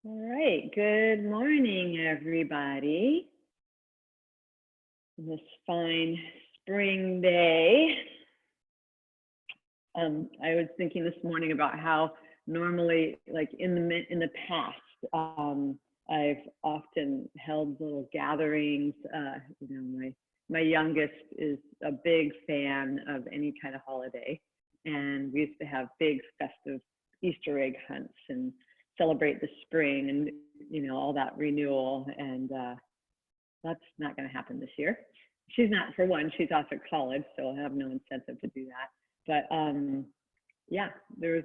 All right, good morning, everybody. This fine spring day. I was thinking this morning about how normally, like in the past, I've often held little gatherings. My youngest is a big fan of any kind of holiday, and we used to have big festive Easter egg hunts and celebrate the spring and all that renewal, and that's not going to happen this year. She's not, for one, she's off at college, so I'll have no incentive to do that. But yeah, there's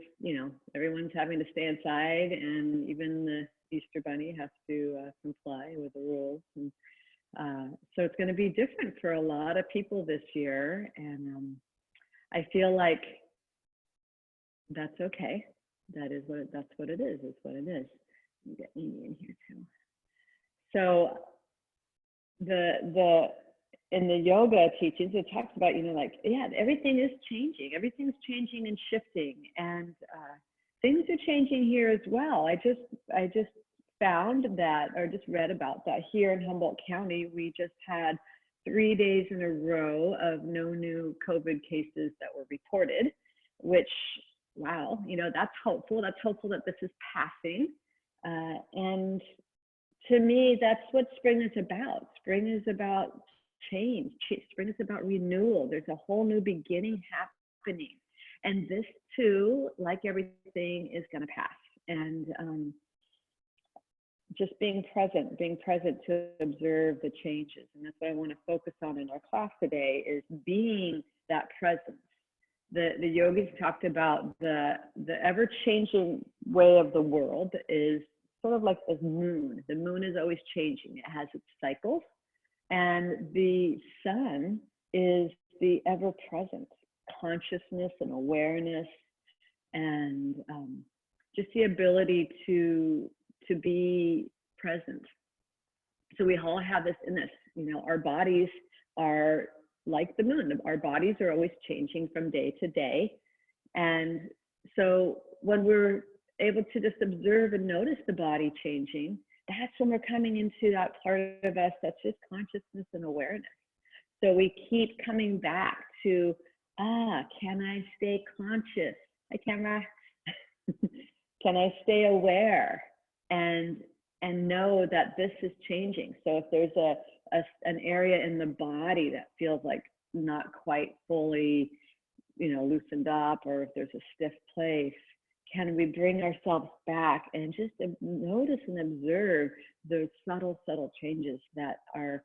everyone's having to stay inside, and even the Easter Bunny has to comply with the rules, and so it's going to be different for a lot of people this year, and I feel like that's okay. That's what it is. It's what it is. Let me get Amy in here too. So in the yoga teachings, it talks about everything is changing. Everything's changing and shifting, and things are changing here as well. I just found that, or just read about that here in Humboldt County. We just had 3 days in a row of no new COVID cases that were reported, which, wow, that's hopeful. That's hopeful that this is passing. And to me, that's what spring is about. Spring is about change. Spring is about renewal. There's a whole new beginning happening. And this too, like everything, is going to pass. And just being present to observe the changes. And that's what I want to focus on in our class today, is being that presence. The yogis talked about the ever-changing way of the world is sort of like the moon. The moon is always changing. It has its cycles. And the sun is the ever-present consciousness and awareness, and just the ability to be present. So we all have this in this. Our bodies are like the moon. Our bodies are always changing from day to day. And so when we're able to just observe and notice the body changing, that's when we're coming into that part of us that's just consciousness and awareness. So we keep coming back to, can I stay conscious? Can I stay aware and know that this is changing? So if there's an area in the body that feels like not quite fully, loosened up, or if there's a stiff place, can we bring ourselves back and just notice and observe those subtle changes that are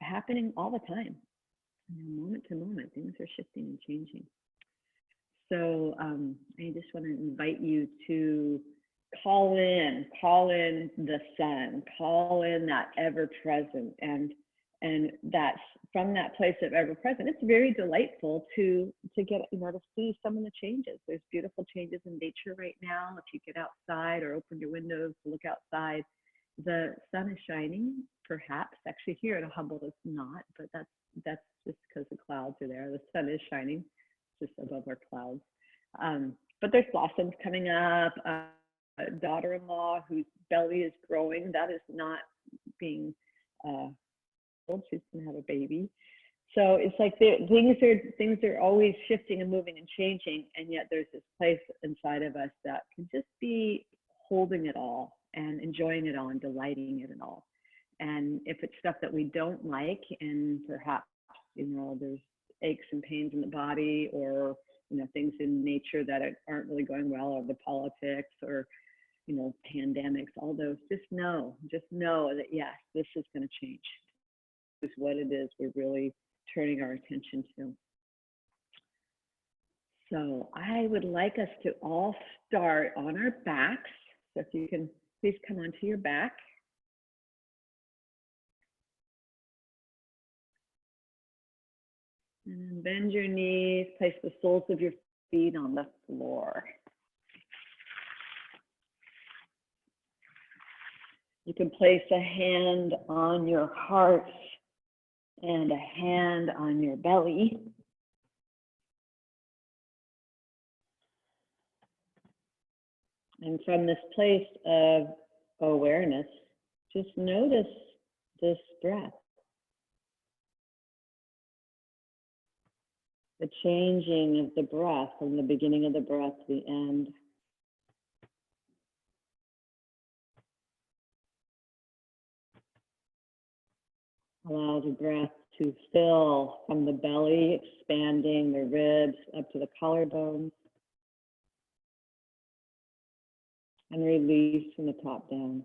happening all the time, moment to moment? Things are shifting and changing. So I just want to invite you to call in the sun, call in that ever present, and that's from that place of ever present. It's very delightful to get to see some of the changes. There's beautiful changes in nature right now. If you get outside or open your windows to look outside, the sun is shining. Perhaps actually here at Humboldt it's not, but that's just because the clouds are there. The sun is shining just above our clouds. But there's blossoms coming up. A daughter-in-law whose belly is growing, that is not being told. She's gonna have a baby. So it's like things are always shifting and moving and changing, and yet there's this place inside of us that can just be holding it all and enjoying it all and delighting in it all. And if it's stuff that we don't like, and perhaps there's aches and pains in the body, or things in nature that aren't really going well, or the politics, or pandemics, all those, just know that yes, this is going to change. This is what it is we're really turning our attention to. So I would like us to all start on our backs. So if you can please come onto your back. And then bend your knees, place the soles of your feet on the floor. You can place a hand on your heart and a hand on your belly. And from this place of awareness, just notice this breath, the changing of the breath from the beginning of the breath to the end. Allow the breath to fill from the belly, expanding the ribs up to the collarbones, and release from the top down.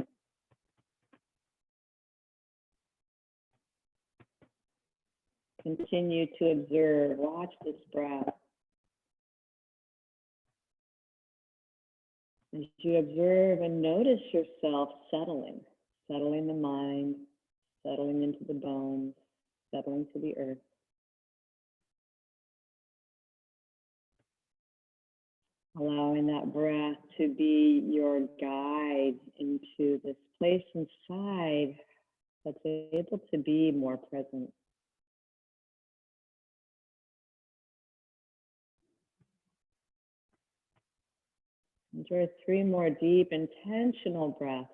Continue to observe, watch this breath. As you observe and notice yourself settling the mind, settling into the bones, settling to the earth. Allowing that breath to be your guide into this place inside that's able to be more present. Enjoy 3 more deep, intentional breaths.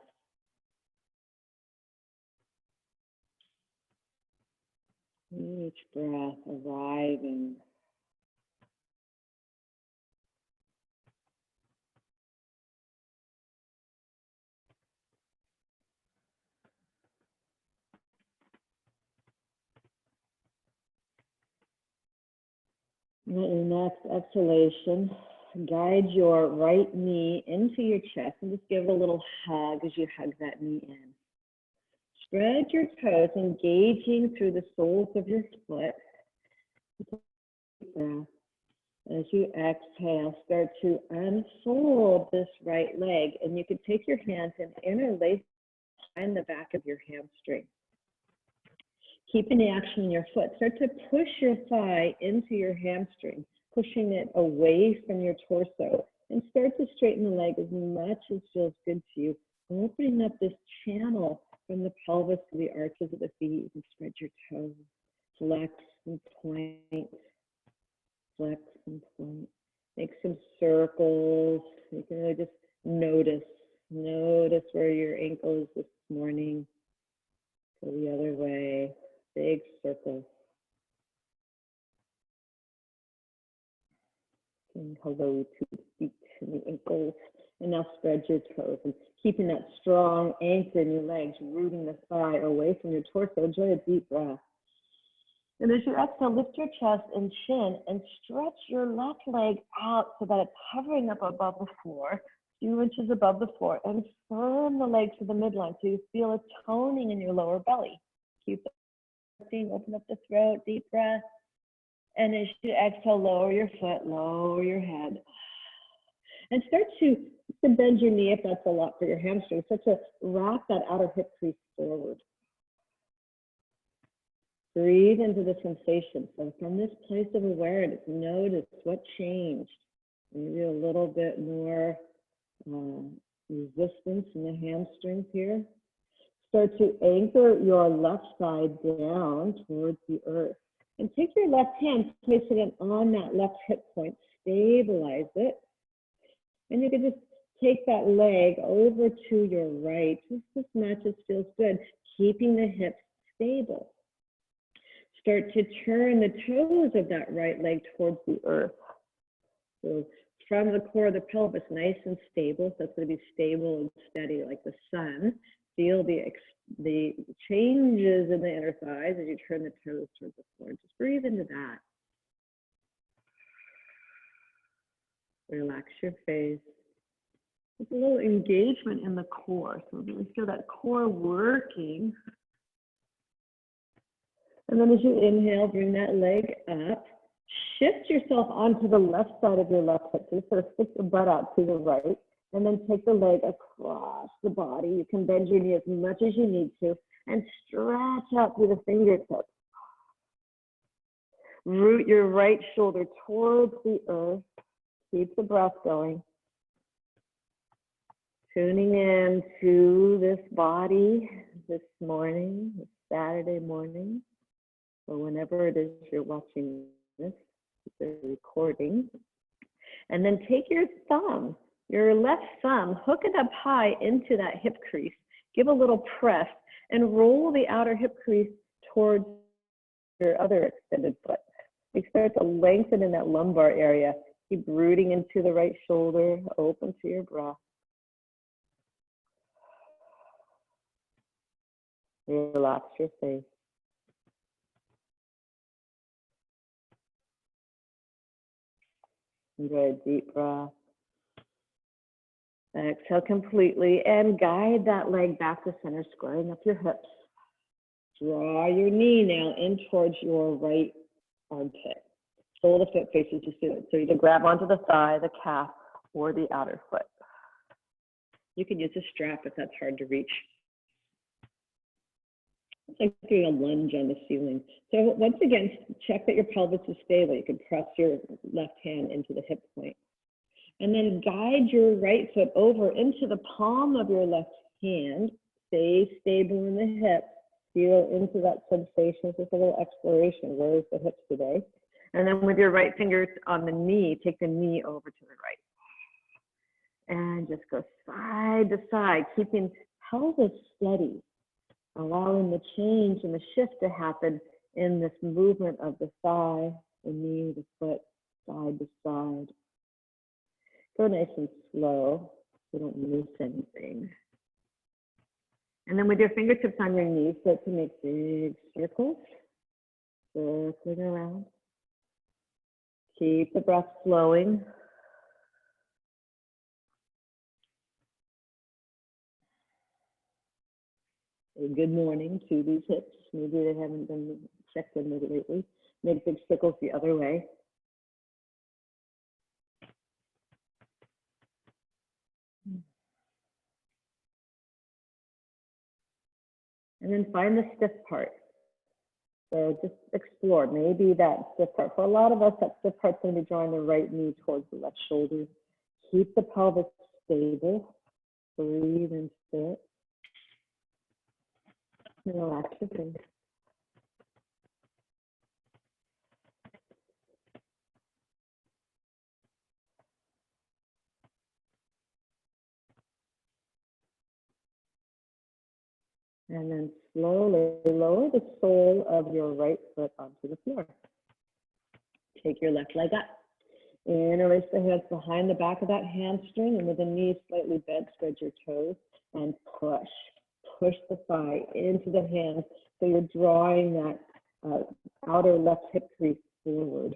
Each breath arriving. And the next exhalation, guide your right knee into your chest and just give it a little hug as you hug that knee in. Spread your toes, engaging through the soles of your foot. As you exhale, start to unfold this right leg, and you can take your hands and interlace behind the back of your hamstring. Keeping the action in your foot, start to push your thigh into your hamstring, pushing it away from your torso, and start to straighten the leg as much as feels good to you, opening up this channel from the pelvis to the arches of the feet, and spread your toes, flex and point, flex and point. Make some circles. You can really just notice where your ankle is this morning. Go the other way, big circle. And hello to the feet and the ankles. And now spread your toes and keeping that strong anchor in your legs, rooting the thigh away from your torso. Enjoy a deep breath. And as you exhale, lift your chest and chin and stretch your left leg out so that it's hovering up above the floor, a few inches above the floor, and firm the leg to the midline so you feel a toning in your lower belly. Keep lifting, open up the throat, deep breath. And as you exhale, lower your foot, lower your head. And start to bend your knee if that's a lot for your hamstring. Start to wrap that outer hip crease forward. Breathe into the sensation. So from this place of awareness, notice what changed. Maybe a little bit more resistance in the hamstrings here. Start to anchor your left side down towards the earth. And take your left hand, placing it on that left hip point, stabilize it. And you can just take that leg over to your right, just as much as feels good, keeping the hips stable. Start to turn the toes of that right leg towards the earth. So from the core of the pelvis, nice and stable. So it's going to be stable and steady like the sun. Feel the changes in the inner thighs as you turn the toes towards the floor. Just breathe into that. Relax your face. There's a little engagement in the core. So really feel that core working. And then as you inhale, bring that leg up. Shift yourself onto the left side of your left hip. So sort of stick your butt out to the right. And then take the leg across the body. You can bend your knee as much as you need to. And stretch out through the fingertips. Root your right shoulder towards the earth. Keep the breath going. Tuning in to this body this morning, this Saturday morning, or whenever it is you're watching this, the recording. And then take your thumb Your left thumb, hook it up high into that hip crease. Give a little press and roll the outer hip crease towards your other extended foot. You start to lengthen in that lumbar area. Keep rooting into the right shoulder, open to your breath. Relax your face. Enjoy a deep breath. Exhale completely and guide that leg back to center, squaring up your hips. Draw your knee now in towards your right armpit. Sole of the foot faces the ceiling. So either grab onto the thigh, the calf, or the outer foot. You can use a strap if that's hard to reach. It's like doing a lunge on the ceiling. So once again, check that your pelvis is stable. You can press your left hand into the hip point. And then guide your right foot over into the palm of your left hand. Stay stable in the hip. Feel into that sensation. Just a little exploration. Where is the hips today? And then with your right fingers on the knee, take the knee over to the right. And just go side to side, keeping pelvis steady, allowing the change and the shift to happen in this movement of the thigh, the knee, the foot, side to side. Go nice and slow so you don't miss anything. And then with your fingertips on your knees, start to make big circles, circling around. Keep the breath flowing. A good morning to these hips. Maybe they haven't been checked in with lately. Make big circles the other way. And then find the stiff part. So just explore. Maybe that stiff part. For a lot of us, that stiff part's going to be drawing the right knee towards the left shoulder. Keep the pelvis stable. Breathe into it. And relax your face. And then slowly lower the sole of your right foot onto the floor. Take your left leg up. Interlace the hands behind the back of that hamstring, and with the knees slightly bent, spread your toes and push. Push the thigh into the hands so you're drawing that outer left hip crease forward.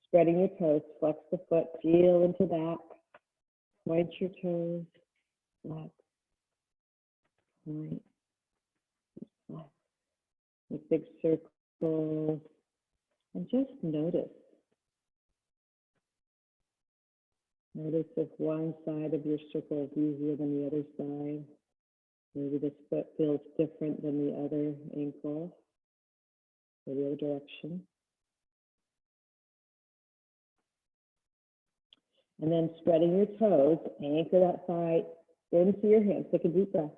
Spreading your toes, flex the foot, feel into that. Point your toes, flex, point. Make big circles and just notice. Notice if one side of your circle is easier than the other side. Maybe this foot feels different than the other ankle or the other direction. And then spreading your toes, anchor that thigh into your hands. Take a deep breath.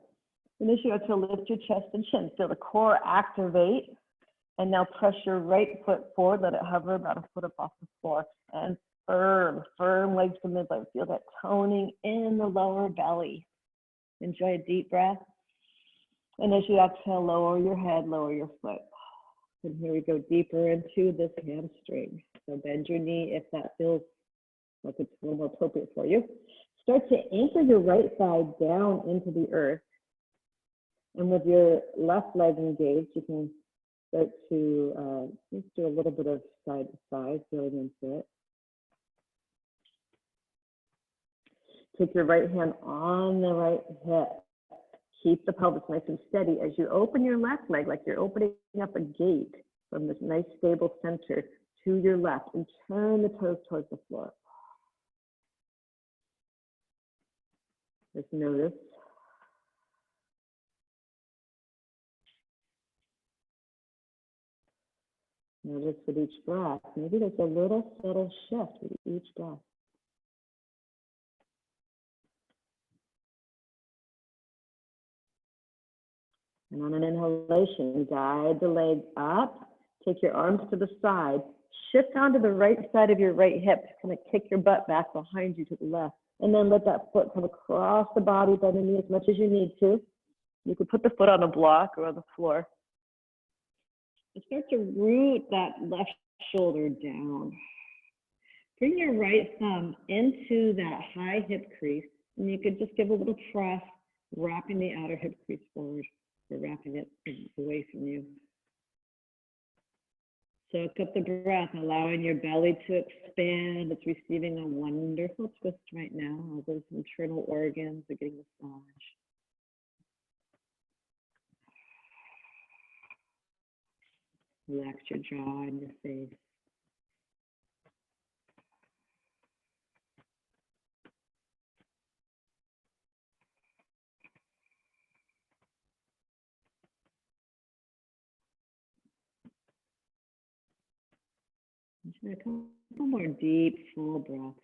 And as you exhale, lift your chest and chin. Feel the core activate. And now press your right foot forward. Let it hover about a foot up off the floor. And firm legs to midline. Feel that toning in the lower belly. Enjoy a deep breath. And as you exhale, lower your head, lower your foot. And here we go deeper into this hamstring. So bend your knee if that feels like it's a little more appropriate for you. Start to anchor your right thigh down into the earth. And with your left leg engaged, you can start to just do a little bit of side to side, feeling into it. Take your right hand on the right hip. Keep the pelvis nice and steady as you open your left leg, like you're opening up a gate from this nice stable center to your left, and turn the toes towards the floor. Just notice. Notice with each breath, maybe there's a little subtle shift with each breath. And on an inhalation, guide the leg up, take your arms to the side, shift onto the right side of your right hip, kind of kick your butt back behind you to the left, And then let that foot come across the body, bend the knee as much as you need to. You could put the foot on a block or on the floor. And start to root that left shoulder down. Bring your right thumb into that high hip crease, and you could just give a little press, wrapping the outer hip crease forward, or wrapping it away from you. Soak up the breath, allowing your belly to expand. It's receiving a wonderful twist right now. All those internal organs are getting massaged. Relax your jaw and your face. Just a couple more deep, full breaths.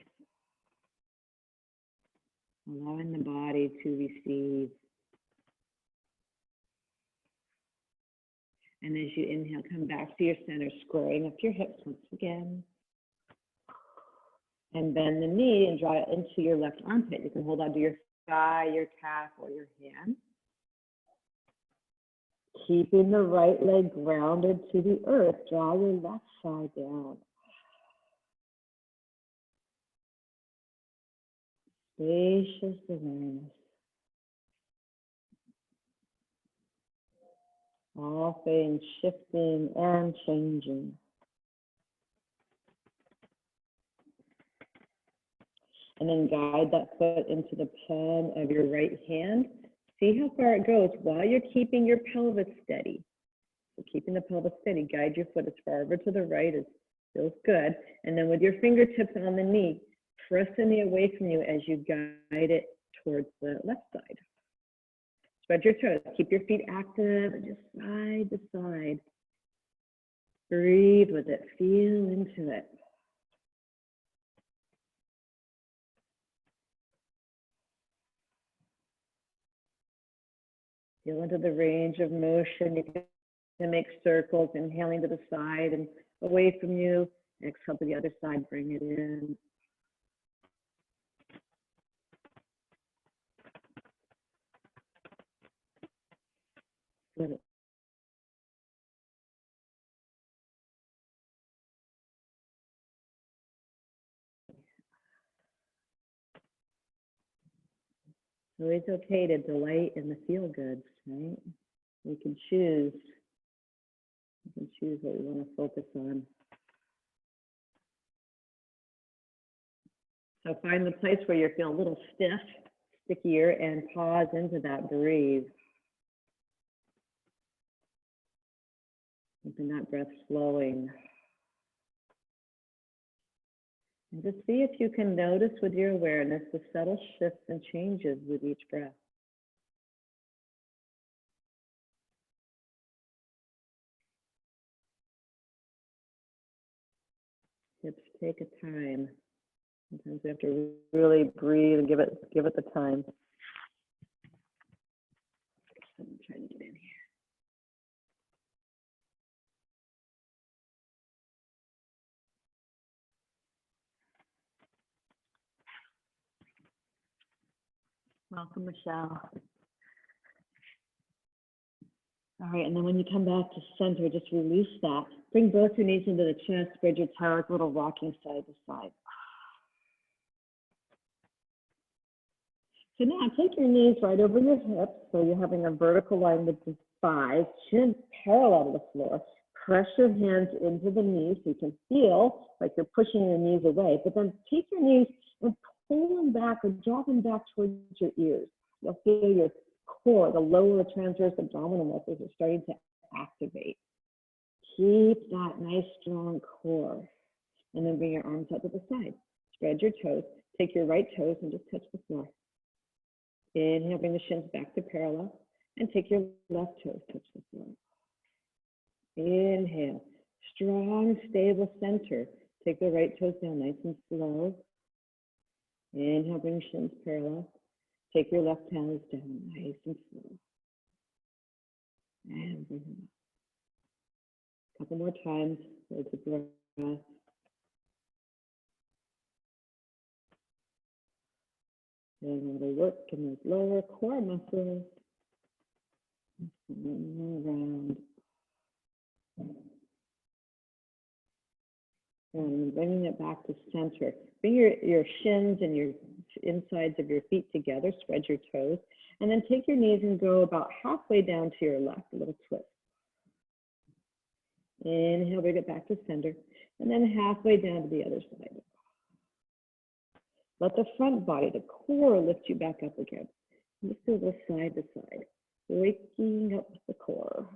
Allowing the body to receive. And as you inhale, come back to your center, squaring up your hips once again. And bend the knee and draw it into your left armpit. You can hold onto your thigh, your calf, or your hand. Keeping the right leg grounded to the earth, draw your left side down. Spacious awareness. All things shifting and changing. And then guide that foot into the palm of your right hand. See how far it goes while you're keeping your pelvis steady. So keeping the pelvis steady, guide your foot as far over to the right as feels good. And then with your fingertips on the knee, press the knee away from you as you guide it towards the left side. Spread your toes, keep your feet active and just side to side. Breathe with it, feel into it. Feel into the range of motion. You can make circles, inhaling to the side and away from you. Exhale to the other side, bring it in. Good. So it's okay to delight in the feel goods, right? We can choose. We can choose what we want to focus on. So find the place where you feel a little stiff, stickier, and pause into that, breathe. Keeping that breath flowing. And just see if you can notice with your awareness the subtle shifts and changes with each breath. Hips take a time. Sometimes we have to really breathe and give it the time. I'm trying to get in here. Welcome, Michelle. All right, and then when you come back to center, just release that. Bring both your knees into the chest, spread your toes, a little rocking side to side. So now take your knees right over your hips, so you're having a vertical line with the thighs, chin parallel to the floor. Press your hands into the knees so you can feel like you're pushing your knees away, but then take your knees and pull them back or draw them back towards your ears. You'll feel your core, the lower transverse abdominal muscles are starting to activate. Keep that nice strong core. And then bring your arms out to the side. Spread your toes. Take your right toes and just touch the floor. Inhale, bring the shins back to parallel. And take your left toes, touch the floor. Inhale. Strong, stable center. Take the right toes down nice and slow. Inhale, bring shins parallel. Take your left toes down nice and slow. And bring them up. A couple more times. Hold the breath. And we'll work in those lower core muscles. Around. And bringing it back to center. Bring your shins and your insides of your feet together, spread your toes, and then take your knees and go about halfway down to your left, a little twist. Inhale, bring it back to center, and then halfway down to the other side. Let the front body, the core, lift you back up again. Just do a little side to side, waking up the core.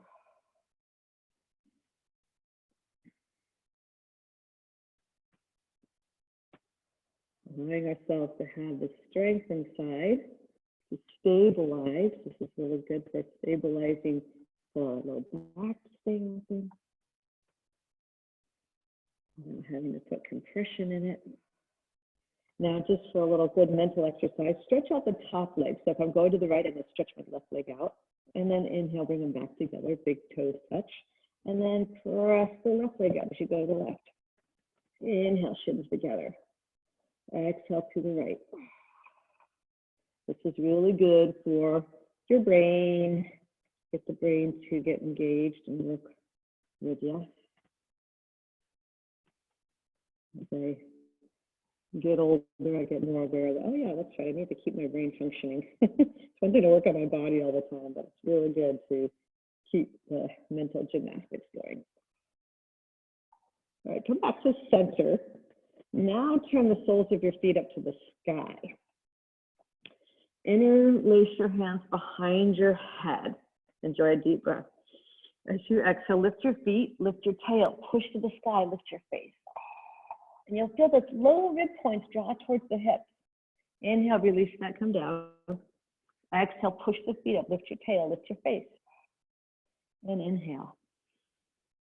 Allowing ourselves to have the strength inside to stabilize. This is really good for stabilizing the low back to stay open. Without having to put compression in it. Now, just for a little good mental exercise, stretch out the top leg. So if I'm going to the right, I'm going to stretch my left leg out. And then inhale, bring them back together, big toes touch. And then press the left leg out as you go to the left. Inhale, shins together. Exhale to the right. This is really good for your brain. Get the brain to get engaged and work with you. As I get older, I get more aware of, oh yeah, that's right, I need to keep my brain functioning. It's one thing to work on my body all the time, but it's really good to keep the mental gymnastics going. All right, come back to center. Now turn the soles of your feet up to the sky. Interlace your hands behind your head. Enjoy a deep breath. As you exhale, lift your feet, lift your tail, push to the sky, lift your face. And you'll feel those low rib points draw towards the hips. Inhale, release that, come down. Exhale, push the feet up, lift your tail, lift your face. And inhale.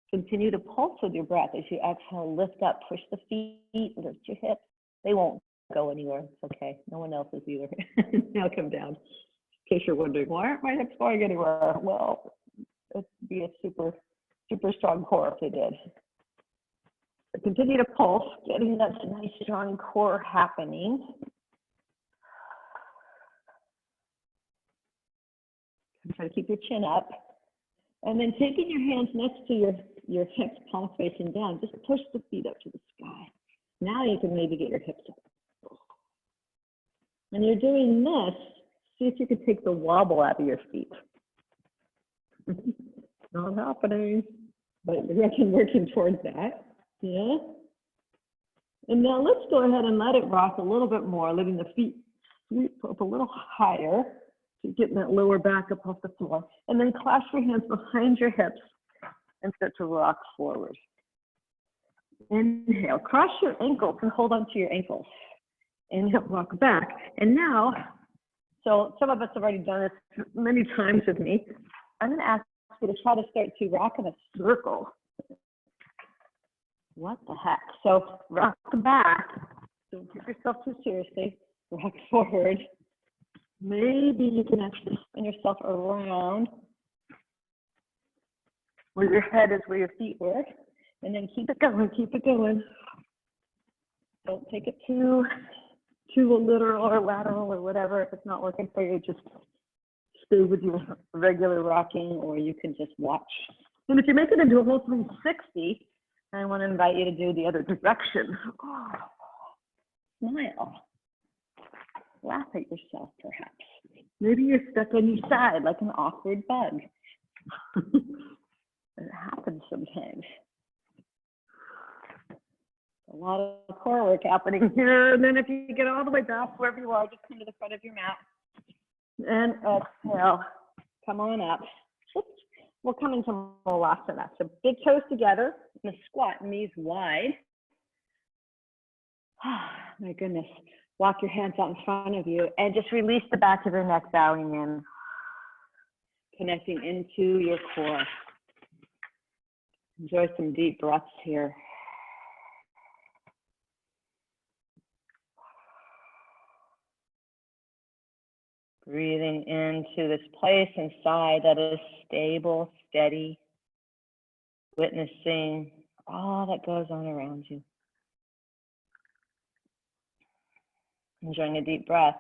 Continue to pulse with your breath as you exhale, lift up, push the feet, lift your hips. They won't go anywhere, it's okay. No one else is either. Now come down. In case you're wondering, why aren't my hips going anywhere? Well, it'd be a super, super strong core if they did. So continue to pulse, getting that nice strong core happening. Try to keep your chin up. And then taking your hands next to your hips, palms facing down, just push the feet up to the sky. Now you can maybe get your hips up. When you're doing this, see if you can take the wobble out of your feet. Not happening, but I can working towards that. Yeah. And now let's go ahead and let it rock a little bit more, letting the feet sweep up a little higher. So getting that lower back up off the floor. And then clasp your hands behind your hips and start to rock forward. Inhale, cross your ankles and hold on to your ankles. Inhale, rock back. And now, so some of us have already done this many times with me. I'm going to ask you to try to start to rock in a circle. What the heck? So rock back. Don't take yourself too seriously. Rock forward. Maybe you can actually spin yourself around where your head is, where your feet work, and then keep it going, keep it going. Don't take it too literal or lateral or whatever. If it's not working for you, just stay with your regular rocking, or you can just watch. And if you make it into a whole 360, I want to invite you to do the other direction. Oh, smile. Laugh at yourself, perhaps. Maybe you're stuck on your side like an awkward bug. It happens sometimes. A lot of core work happening here. And then if you get all the way back wherever you are, just come to the front of your mat. And exhale. Come on up. Oops. We'll come into Molasana. So big toes together in a squat, knees wide. My goodness. Walk your hands out in front of you and just release the back of your neck, bowing in. Connecting into your core. Enjoy some deep breaths here. Breathing into this place inside that is stable, steady, witnessing all that goes on around you. Enjoying a deep breath.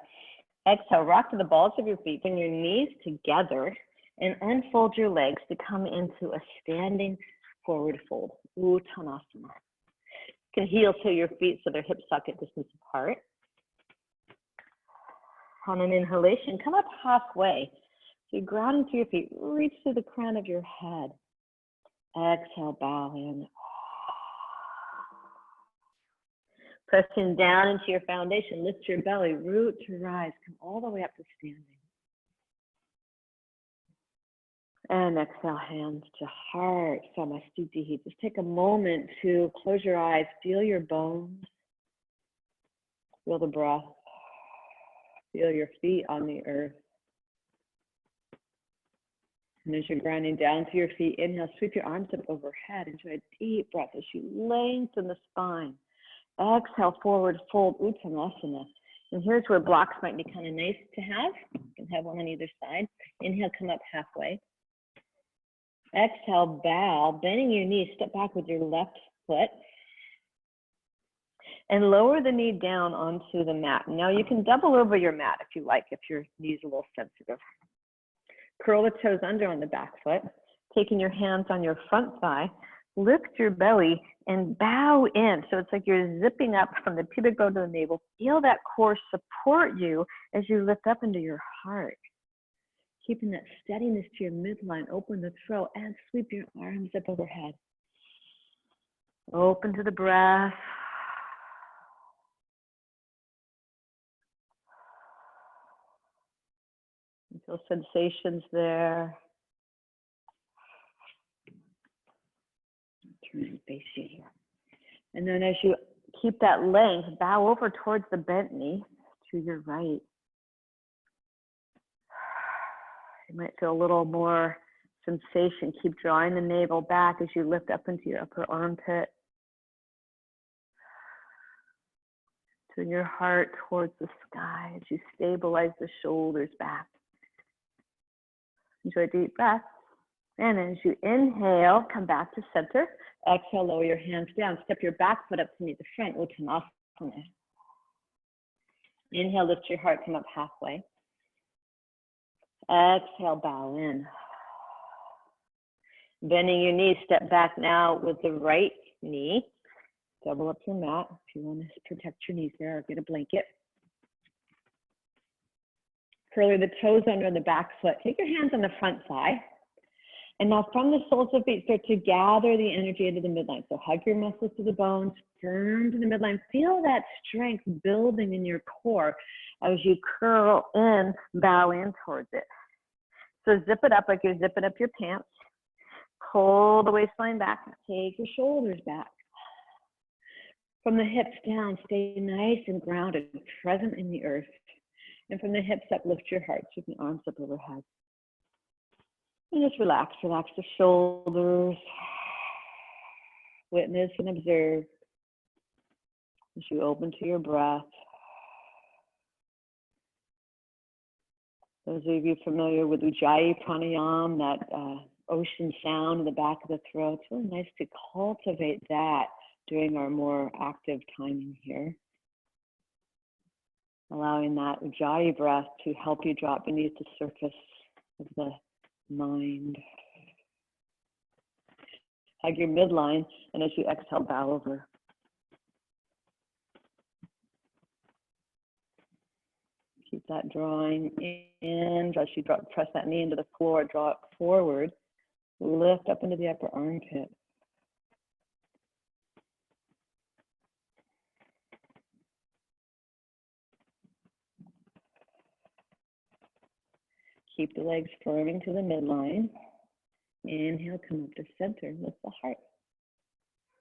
Exhale, rock to the balls of your feet, bring your knees together, and unfold your legs to come into a standing forward fold, Uttanasana. You can heel to your feet so they're hip socket distance apart. On an inhalation, come up halfway. So you ground into your feet, reach to the crown of your head. Exhale, bow in. Pressing down into your foundation, lift your belly, root to rise, come all the way up to standing. And exhale, hands to heart, Samastitihi. Just take a moment to close your eyes, feel your bones, feel the breath, feel your feet on the earth. And as you're grounding down to your feet, inhale, sweep your arms up overhead. Enjoy a deep breath as you lengthen the spine. Exhale, forward fold, Uttanasana. And here's where blocks might be kind of nice to have. You can have one on either side. Inhale, come up halfway. Exhale, bow, bending your knees, step back with your left foot. And lower the knee down onto the mat. Now you can double over your mat if you like, if your knee's a little sensitive. Curl the toes under on the back foot, taking your hands on your front thigh, lift your belly and bow in. So it's like you're zipping up from the pubic bone to the navel. Feel that core support you as you lift up into your heart. Keeping that steadiness to your midline, open the throat and sweep your arms up overhead. Open to the breath. Feel sensations there. Turn and face you here. And then as you keep that length, bow over towards the bent knee to your right. You might feel a little more sensation. Keep drawing the navel back as you lift up into your upper armpit. Turn your heart towards the sky as you stabilize the shoulders back. Enjoy a deep breath. And as you inhale, come back to center. Exhale, lower your hands down. Step your back foot up to meet the front, Uttanasana. Inhale, lift your heart, come up halfway. Exhale, bow in. Bending your knees, step back now with the right knee. Double up your mat if you want to protect your knees there or get a blanket. Curl the toes under the back foot. Take your hands on the front thigh. And now from the soles of feet, start to gather the energy into the midline. So hug your muscles to the bones, firm to the midline. Feel that strength building in your core as you curl in, bow in towards it. So zip it up like you're zipping up your pants. Pull the waistline back. Take your shoulders back. From the hips down, stay nice and grounded, present in the earth. And from the hips up, lift your heart, keep the arms up overhead. And just relax the shoulders. Witness and observe as you open to your breath. Those of you familiar with Ujjayi Pranayama, that ocean sound in the back of the throat, it's really nice to cultivate that during our more active timing here. Allowing that Ujjayi breath to help you drop beneath the surface of the mind. Hug your midline, and as you exhale, bow over. Keep that drawing in. As you press that knee into the floor, draw it forward. Lift up into the upper armpit. Keep the legs firming to the midline. Inhale, come up to center, lift the heart.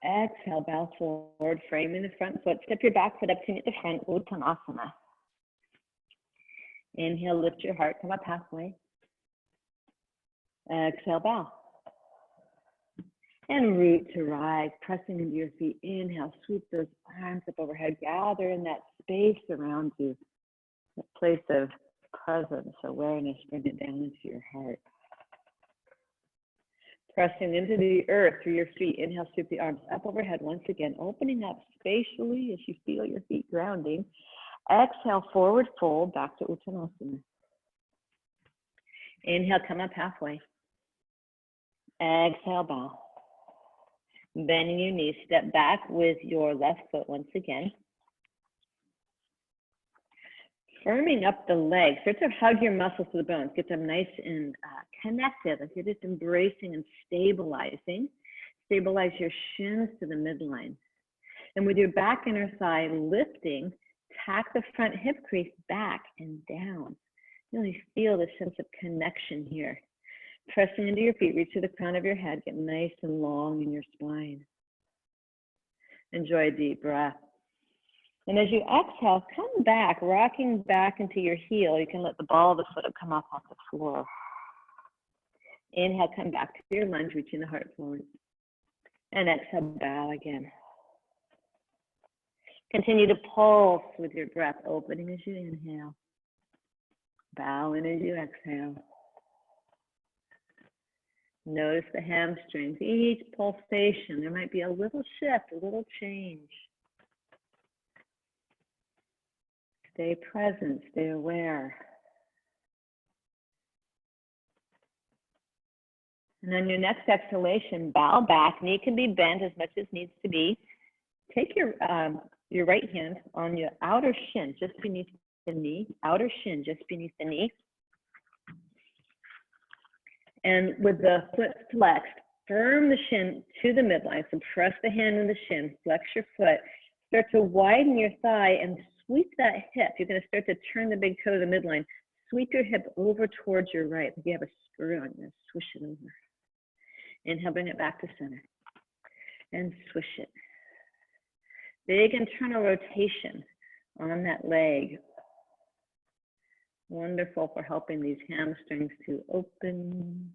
Exhale, bow forward, framing the front foot. Step your back foot up to meet the front, Uttanasana. Inhale, lift your heart, come up halfway. Exhale, bow. And root to rise, pressing into your feet. Inhale, sweep those arms up overhead. Gather in that space around you, that place of presence, awareness, bring it down into your heart. Pressing into the earth through your feet. Inhale, sweep the arms up overhead once again, opening up spatially as you feel your feet grounding. Exhale, forward fold, back to Uttanasana. Inhale, come up halfway. Exhale, bow. Bending your knees, step back with your left foot once again. Firming up the legs, start to hug your muscles to the bones, get them nice and connected, like you're just embracing and stabilizing. Stabilize your shins to the midline. And with your back inner thigh lifting, tack the front hip crease back and down. Really feel the sense of connection here. Pressing into your feet, reach to the crown of your head, get nice and long in your spine. Enjoy a deep breath. And as you exhale, come back, rocking back into your heel. You can let the ball of the foot come up off the floor. Inhale, come back to your lunge, reaching the heart forward. And exhale, bow again. Continue to pulse with your breath, opening as you inhale. Bowing as you exhale. Notice the hamstrings. Each pulsation, there might be a little shift, a little change. Stay present, stay aware. And on your next exhalation, bow back. Knee can be bent as much as needs to be. Take your right hand on your outer shin, just beneath the knee. Outer shin, just beneath the knee. And with the foot flexed, firm the shin to the midline. So press the hand in the shin, flex your foot. Start to widen your thigh and sweep that hip. You're going to start to turn the big toe to the midline. Sweep your hip over towards your right. Like you have a screw on you. Swish it over. Inhale, bring it back to center. And swish it. Big internal rotation on that leg. Wonderful for helping these hamstrings to open.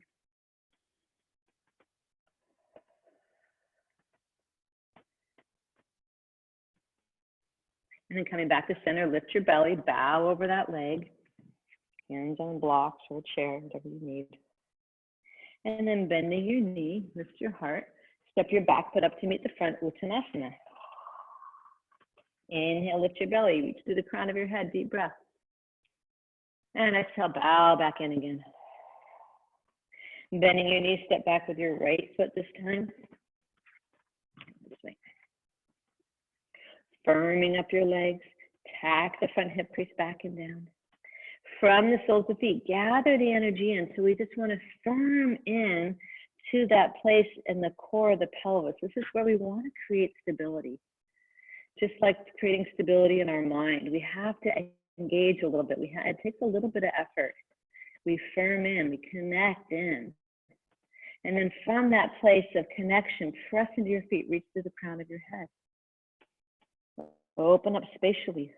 And then coming back to center, lift your belly, bow over that leg. Hands on blocks or a chair, whatever you need. And then bending your knee, lift your heart. Step your back foot up to meet the front, Uttanasana. Inhale, lift your belly, reach to the crown of your head, deep breath. And exhale, bow back in again. Bending your knees, step back with your right foot this time. This way. Firming up your legs, tack the front hip crease back and down. From the soles of the feet, gather the energy in. So we just want to firm in to that place in the core of the pelvis. This is where we want to create stability. Just like creating stability in our mind, we have to engage a little bit. It takes a little bit of effort. We firm in, we connect in. And then from that place of connection, press into your feet, reach to the crown of your head. Open up spatially.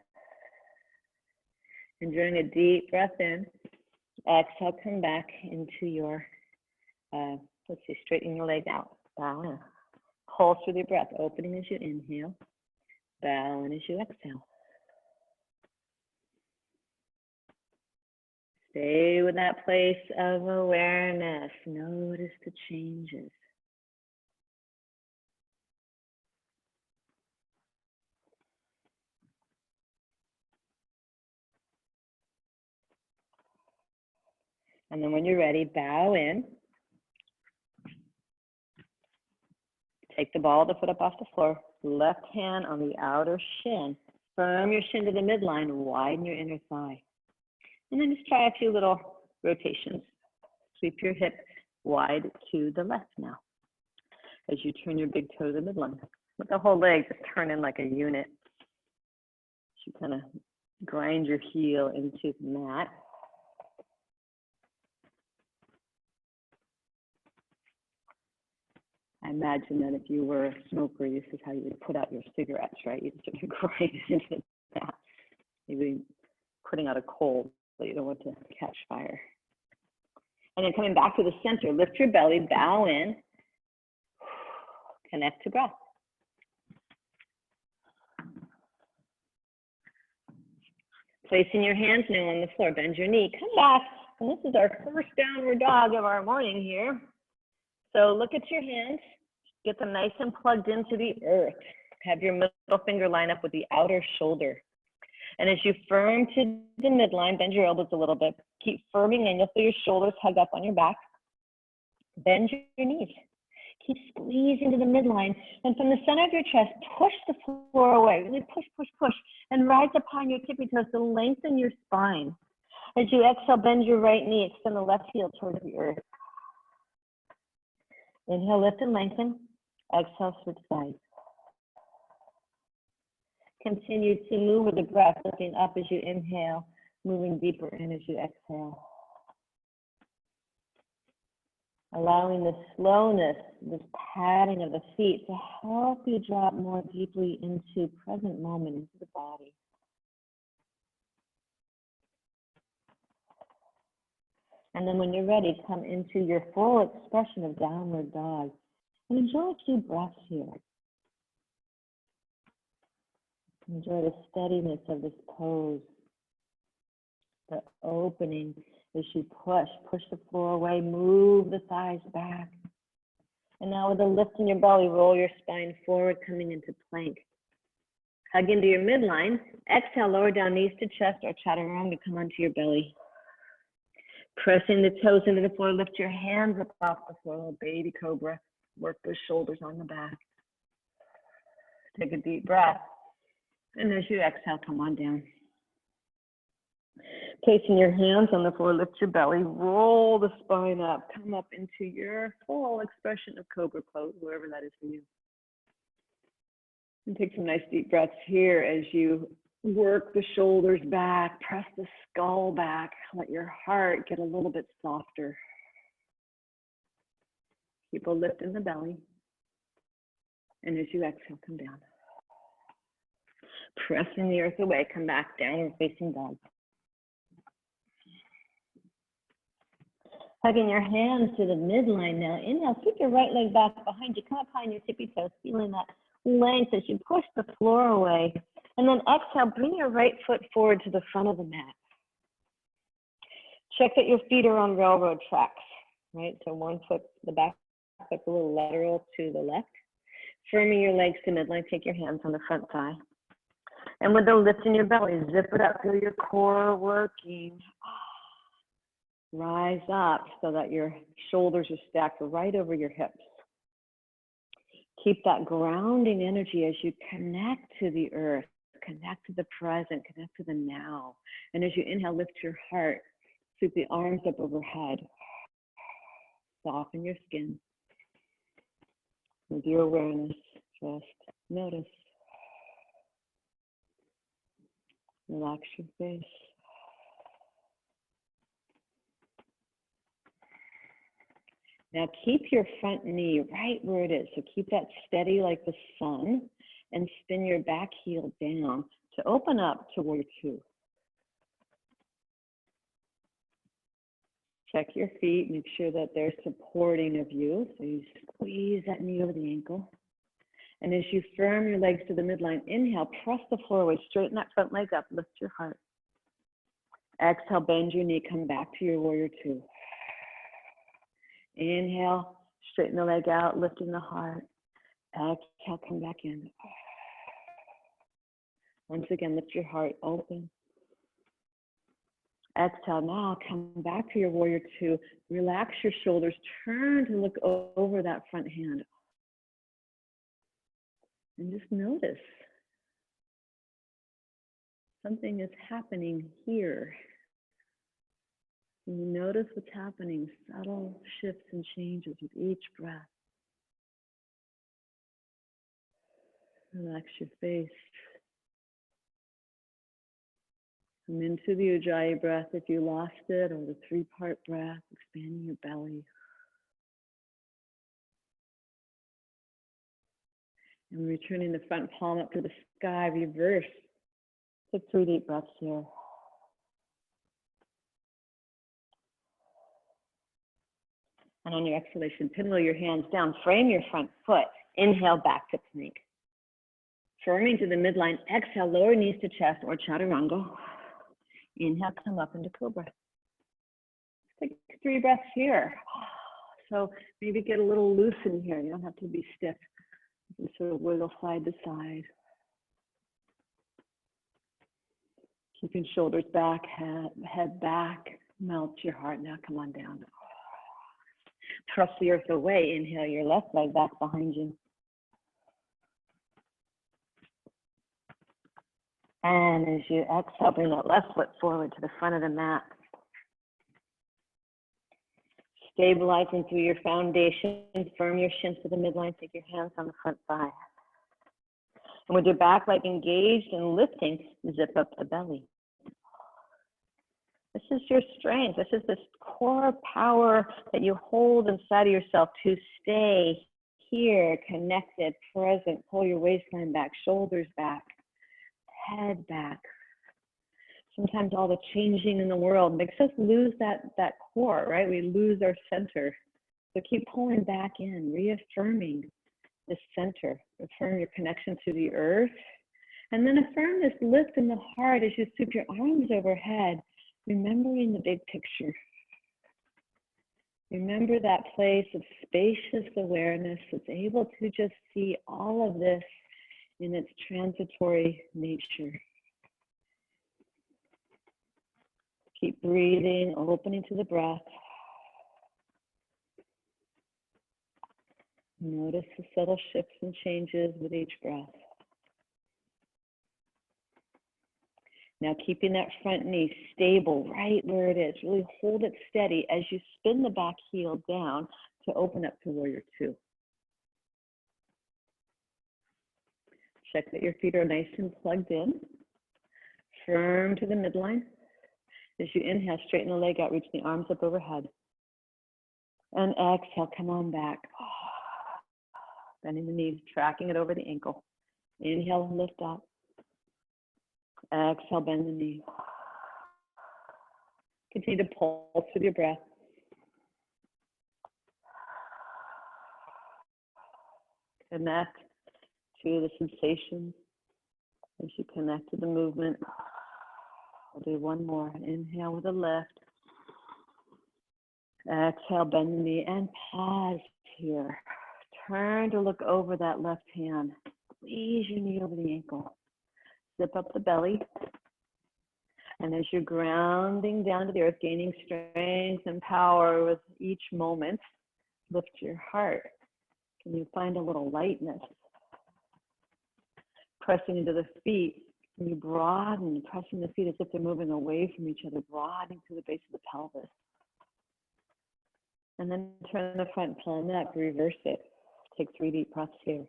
Enjoying a deep breath in. Exhale, come back into your, straighten your leg out. Bow in. Pulse with your breath, opening as you inhale. Bow in as you exhale. Stay with that place of awareness. Notice the changes. And then when you're ready, bow in. Take the ball of the foot up off the floor. Left hand on the outer shin. Firm your shin to the midline. Widen your inner thigh. And then just try a few little rotations. Sweep your hip wide to the left now. As you turn your big toe to the midline. Let the whole leg just turn in like a unit. You kind of grind your heel into the mat. I imagine that if you were a smoker, this is how you would put out your cigarettes, right? You just sort of grind into the mat. Maybe putting out a coal, but you don't want to catch fire. And then coming back to the center, lift your belly, bow in, connect to breath. Placing your hands now on the floor, bend your knee, come back. And this is our first downward dog of our morning here. So look at your hands, get them nice and plugged into the earth. Have your middle finger line up with the outer shoulder. And as you firm to the midline, bend your elbows a little bit. Keep firming in. You'll feel your shoulders hug up on your back. Bend your knees. Keep squeezing to the midline. And from the center of your chest, push the floor away. Really push, push, push. And rise upon your tippy toes to lengthen your spine. As you exhale, bend your right knee. Extend the left heel towards the earth. Inhale, lift and lengthen. Exhale, switch sides. Continue to move with the breath, lifting up as you inhale, moving deeper in as you exhale. Allowing the slowness, this patting of the feet to help you drop more deeply into present moment, into the body. And then when you're ready, come into your full expression of downward dog. And enjoy a few breaths here. Enjoy the steadiness of this pose. The opening as you push the floor away, move the thighs back. And now with a lift in your belly, roll your spine forward, coming into plank. Hug into your midline. Exhale, lower down knees to chest or chaturanga, come onto your belly. Pressing the toes into the floor, lift your hands up off the floor, baby cobra. Work those shoulders on the back. Take a deep breath. And as you exhale, come on down. Placing your hands on the floor, lift your belly, roll the spine up, come up into your full expression of cobra pose, wherever that is for you. And take some nice deep breaths here as you work the shoulders back, press the skull back, let your heart get a little bit softer. Keep a lift in the belly. And as you exhale, come down. Pressing the earth away, come back down and facing dog. Hugging your hands to the midline now. Inhale, keep your right leg back behind you. Come up high on your tippy toes, feeling that length as you push the floor away. And then exhale, bring your right foot forward to the front of the mat. Check that your feet are on railroad tracks, right? So one foot, the back foot's a little lateral to the left. Firming your legs to midline, take your hands on the front thigh. And with the lift in your belly, zip it up, feel your core working. Rise up so that your shoulders are stacked right over your hips. Keep that grounding energy as you connect to the earth, connect to the present, connect to the now. And as you inhale, lift your heart, sweep the arms up overhead. Soften your skin. With your awareness, just notice. Relax your face. Now keep your front knee right where it is. So keep that steady like the sun and spin your back heel down to open up to warrior two. Check your feet, make sure that they're supporting of you. So you squeeze that knee over the ankle. And as you firm your legs to the midline, inhale, press the floor away, straighten that front leg up, lift your heart. Exhale, bend your knee, come back to your warrior two. Inhale, straighten the leg out, lifting the heart. Exhale, come back in. Once again, lift your heart open. Exhale, now come back to your warrior two. Relax your shoulders, turn to look over that front hand. And just notice something is happening here. And you notice what's happening, subtle shifts and changes with each breath. Relax your face. Come into the Ujjayi breath if you lost it, or the three-part breath, expanding your belly. And returning the front palm up to the sky, reverse. Take 3 deep breaths here. And on your exhalation, pinwheel your hands down, frame your front foot. Inhale back to plank. Firming to the midline, exhale, lower knees to chest or chaturanga. Inhale, come up into cobra. Take 3 breaths here. So maybe get a little loose in here. You don't have to be stiff. You can sort of wiggle side to side. Keeping shoulders back, head back, melt your heart. Now come on down. Thrust the earth away. Inhale your left leg back behind you. And as you exhale, bring that left foot forward to the front of the mat. Stabilizing through your foundation. Firm your shins to the midline. Take your hands on the front thigh. And with your back leg engaged and lifting, zip up the belly. This is your strength. This is this core power that you hold inside of yourself to stay here, connected, present. Pull your waistline back, shoulders back, head back. Sometimes all the changing in the world makes us lose that core, right? We lose our center. So keep pulling back in, reaffirming the center. Affirm your connection to the earth. And then affirm this lift in the heart as you sweep your arms overhead, remembering the big picture. Remember that place of spacious awareness that's able to just see all of this in its transitory nature. Keep breathing, opening to the breath. Notice the subtle shifts and changes with each breath. Now keeping that front knee stable right where it is. Really hold it steady as you spin the back heel down to open up to warrior two. Check that your feet are nice and plugged in. Firm to the midline. As you inhale, straighten the leg out, reach the arms up overhead. And exhale, come on back. Bending the knees, tracking it over the ankle. Inhale, lift up. Exhale, bend the knee. Continue to pulse with your breath. Connect to the sensations as you connect to the movement. I'll do one more. Inhale with a lift. Exhale, bend the knee and pause here. Turn to look over that left hand. Squeeze your knee over the ankle. Zip up the belly. And as you're grounding down to the earth, gaining strength and power with each moment, lift your heart. Can you find a little lightness? Pressing into the feet. Can you broaden, pressing the feet as if they're moving away from each other, broadening to the base of the pelvis. And then turn the front palm up, reverse it. Take 3 deep breaths here.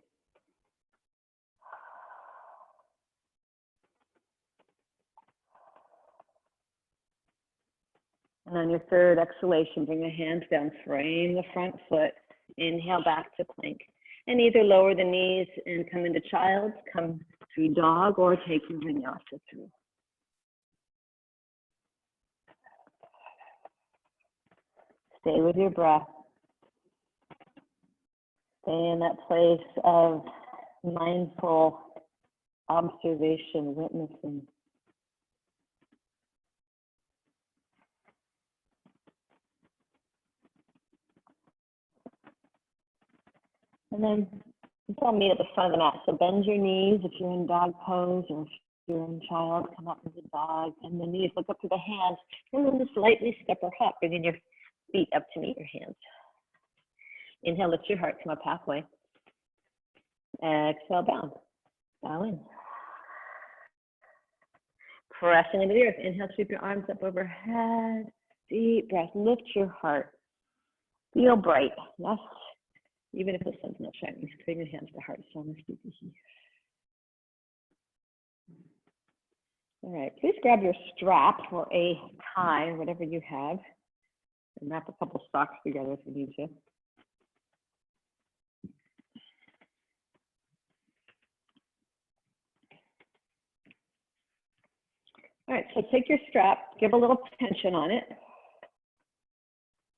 And on your third exhalation, bring the hands down, frame the front foot. Inhale back to plank. And either lower the knees and come into child's, come through dog, or take your vinyasa through. Stay with your breath. Stay in that place of mindful observation, witnessing. And then let's all meet at the front of the mat. So bend your knees if you're in dog pose, or if you're in child, come up into dog. Bend the knees, look up to the hands, and then just lightly step or hop, bringing your feet up to meet your hands. Inhale, lift your heart, come up halfway. Exhale, bow. Bow in. Pressing into the earth. Inhale, sweep your arms up overhead. Deep breath, lift your heart. Feel bright. Yes. Even if the sun's not shining, bring your hands to heart. All right, please grab your strap or a tie, whatever you have, and wrap a couple socks together if you need to. All right, so take your strap, give a little tension on it.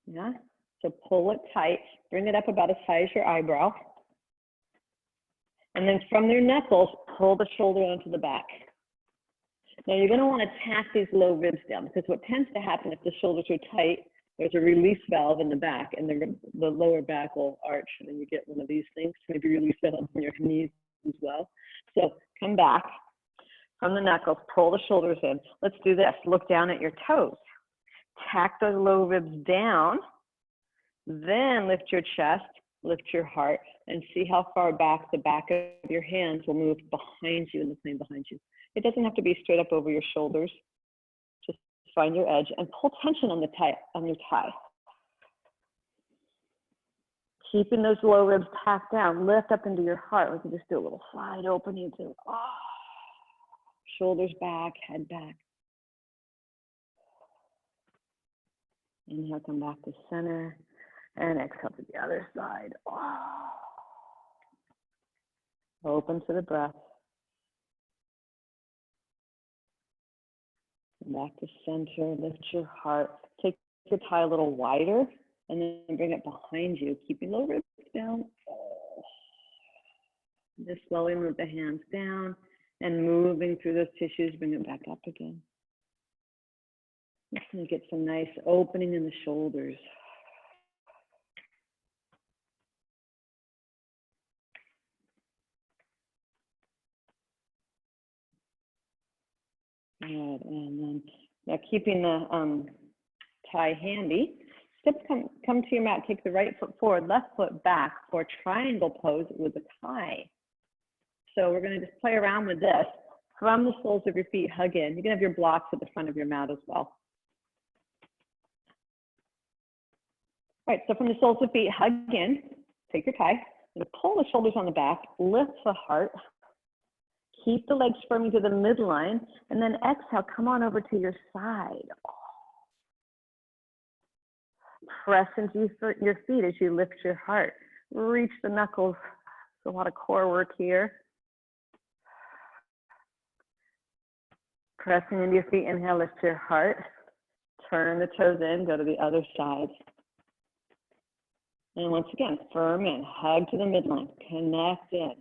Yeah, so pull it tight, bring it up about as high as your eyebrow. And then from your knuckles, pull the shoulder onto the back. Now you're going to want to tap these low ribs down, because what tends to happen if the shoulders are tight, there's a release valve in the back, and the lower back will arch, and then you get one of these things, maybe release valve on your knees as well. So come back, From the knuckles, pull the shoulders in. Let's do this. Look down at your toes. Tack those low ribs down. Then lift your chest, lift your heart, and see how far back the back of your hands will move behind you in the plane behind you. It doesn't have to be straight up over your shoulders. Just find your edge and pull tension on the your thigh. Keeping those low ribs packed down, lift up into your heart. We can just do a little side opening too. Shoulders back, head back. Inhale, come back to center. And exhale to the other side. Open to the breath. Come back to center, lift your heart. Take your thigh a little wider and then bring it behind you, keeping low ribs down. Just slowly move the hands down and moving through those tissues, bring it back up again. Just going to get some nice opening in the shoulders. Good. And then now keeping the tie handy, come to your mat, take the right foot forward, left foot back for triangle pose with the tie. So we're going to just play around with this. From the soles of your feet, hug in. You can have your blocks at the front of your mat as well. All right, so from the soles of feet, hug in, take your tie, and pull the shoulders on the back, lift the heart, keep the legs firming to the midline, and then exhale, come on over to your side. Press into your feet as you lift your heart. Reach the knuckles. There's a lot of core work here. Pressing into your feet, inhale, lift your heart. Turn the toes in, go to the other side. And once again, firm in, hug to the midline, connect in.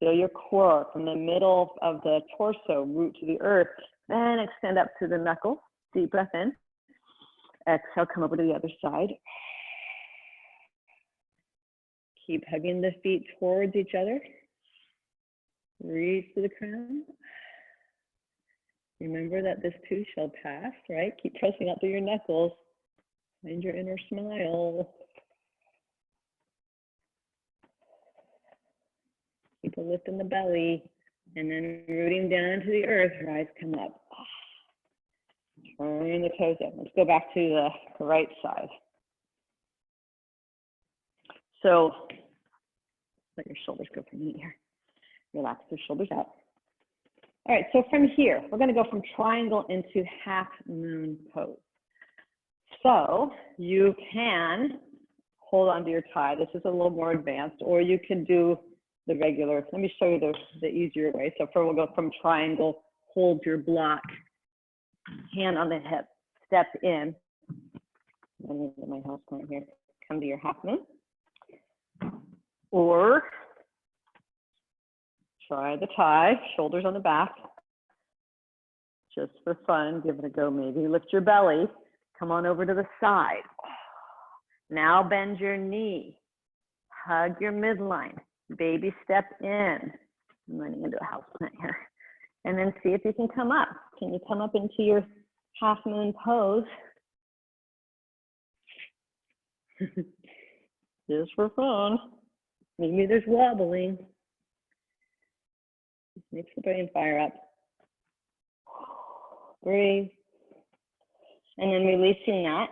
Feel your core from the middle of the torso, root to the earth. Then extend up to the knuckles, deep breath in. Exhale, come over to the other side. Keep hugging the feet towards each other. Reach to the crown. Remember that this too shall pass, right? Keep pressing up through your knuckles. Find your inner smile. Keep a lift in the belly. And then rooting down into the earth, rise, come up. Turn the toes in. Let's go back to the right side. So let your shoulders go for a minute here. Relax your shoulders out. All right, so from here, we're going to go from triangle into half moon pose. So you can hold onto your tie. This is a little more advanced, or you can do the regular. Let me show you the easier way. So we'll go from triangle, hold your block, hand on the hip, step in. Let me get my house point here. Come to your half moon. Or try the tie, shoulders on the back. Just for fun, give it a go maybe. Lift your belly, come on over to the side. Now bend your knee, hug your midline, baby step in. I'm running into a house plant here. And then see if you can come up. Can you come up into your half moon pose? Just for fun. Maybe there's wobbling. Makes the brain fire up. Breathe. And then releasing that.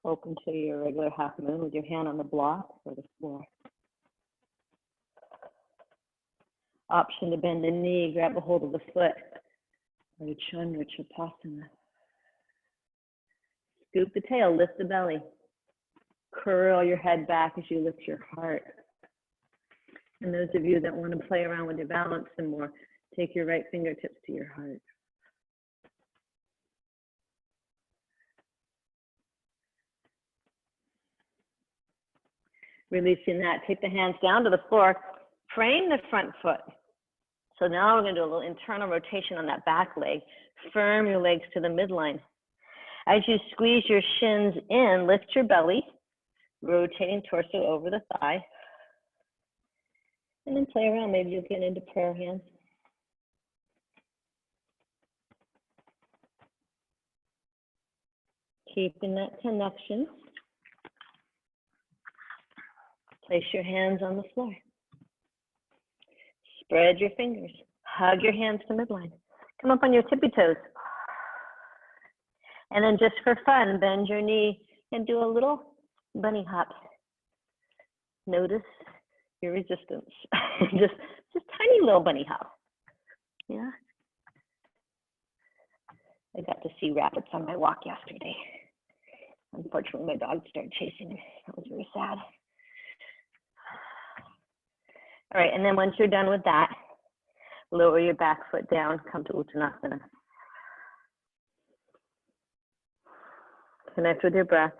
Open to your regular half moon with your hand on the block or the floor. Option to bend the knee, grab a hold of the foot. Or the Chandra Chapasana. Scoop the tail, lift the belly. Curl your head back as you lift your heart. And those of you that want to play around with your balance some more, take your right fingertips to your heart. Releasing that, take the hands down to the floor, frame the front foot. So now we're going to do a little internal rotation on that back leg. Firm your legs to the midline. As you squeeze your shins in, lift your belly, rotating torso over the thigh. And then play around. Maybe you'll get into prayer hands. Keeping that connection. Place your hands on the floor. Spread your fingers. Hug your hands to midline. Come up on your tippy toes. And then just for fun, bend your knee and do a little bunny hop. Notice your resistance. just tiny little bunny hop. Yeah. I got to see rabbits on my walk yesterday. Unfortunately, my dog started chasing me. That was very sad. All right, and then once you're done with that, lower your back foot down, come to Uttanasana. Connect with your breath.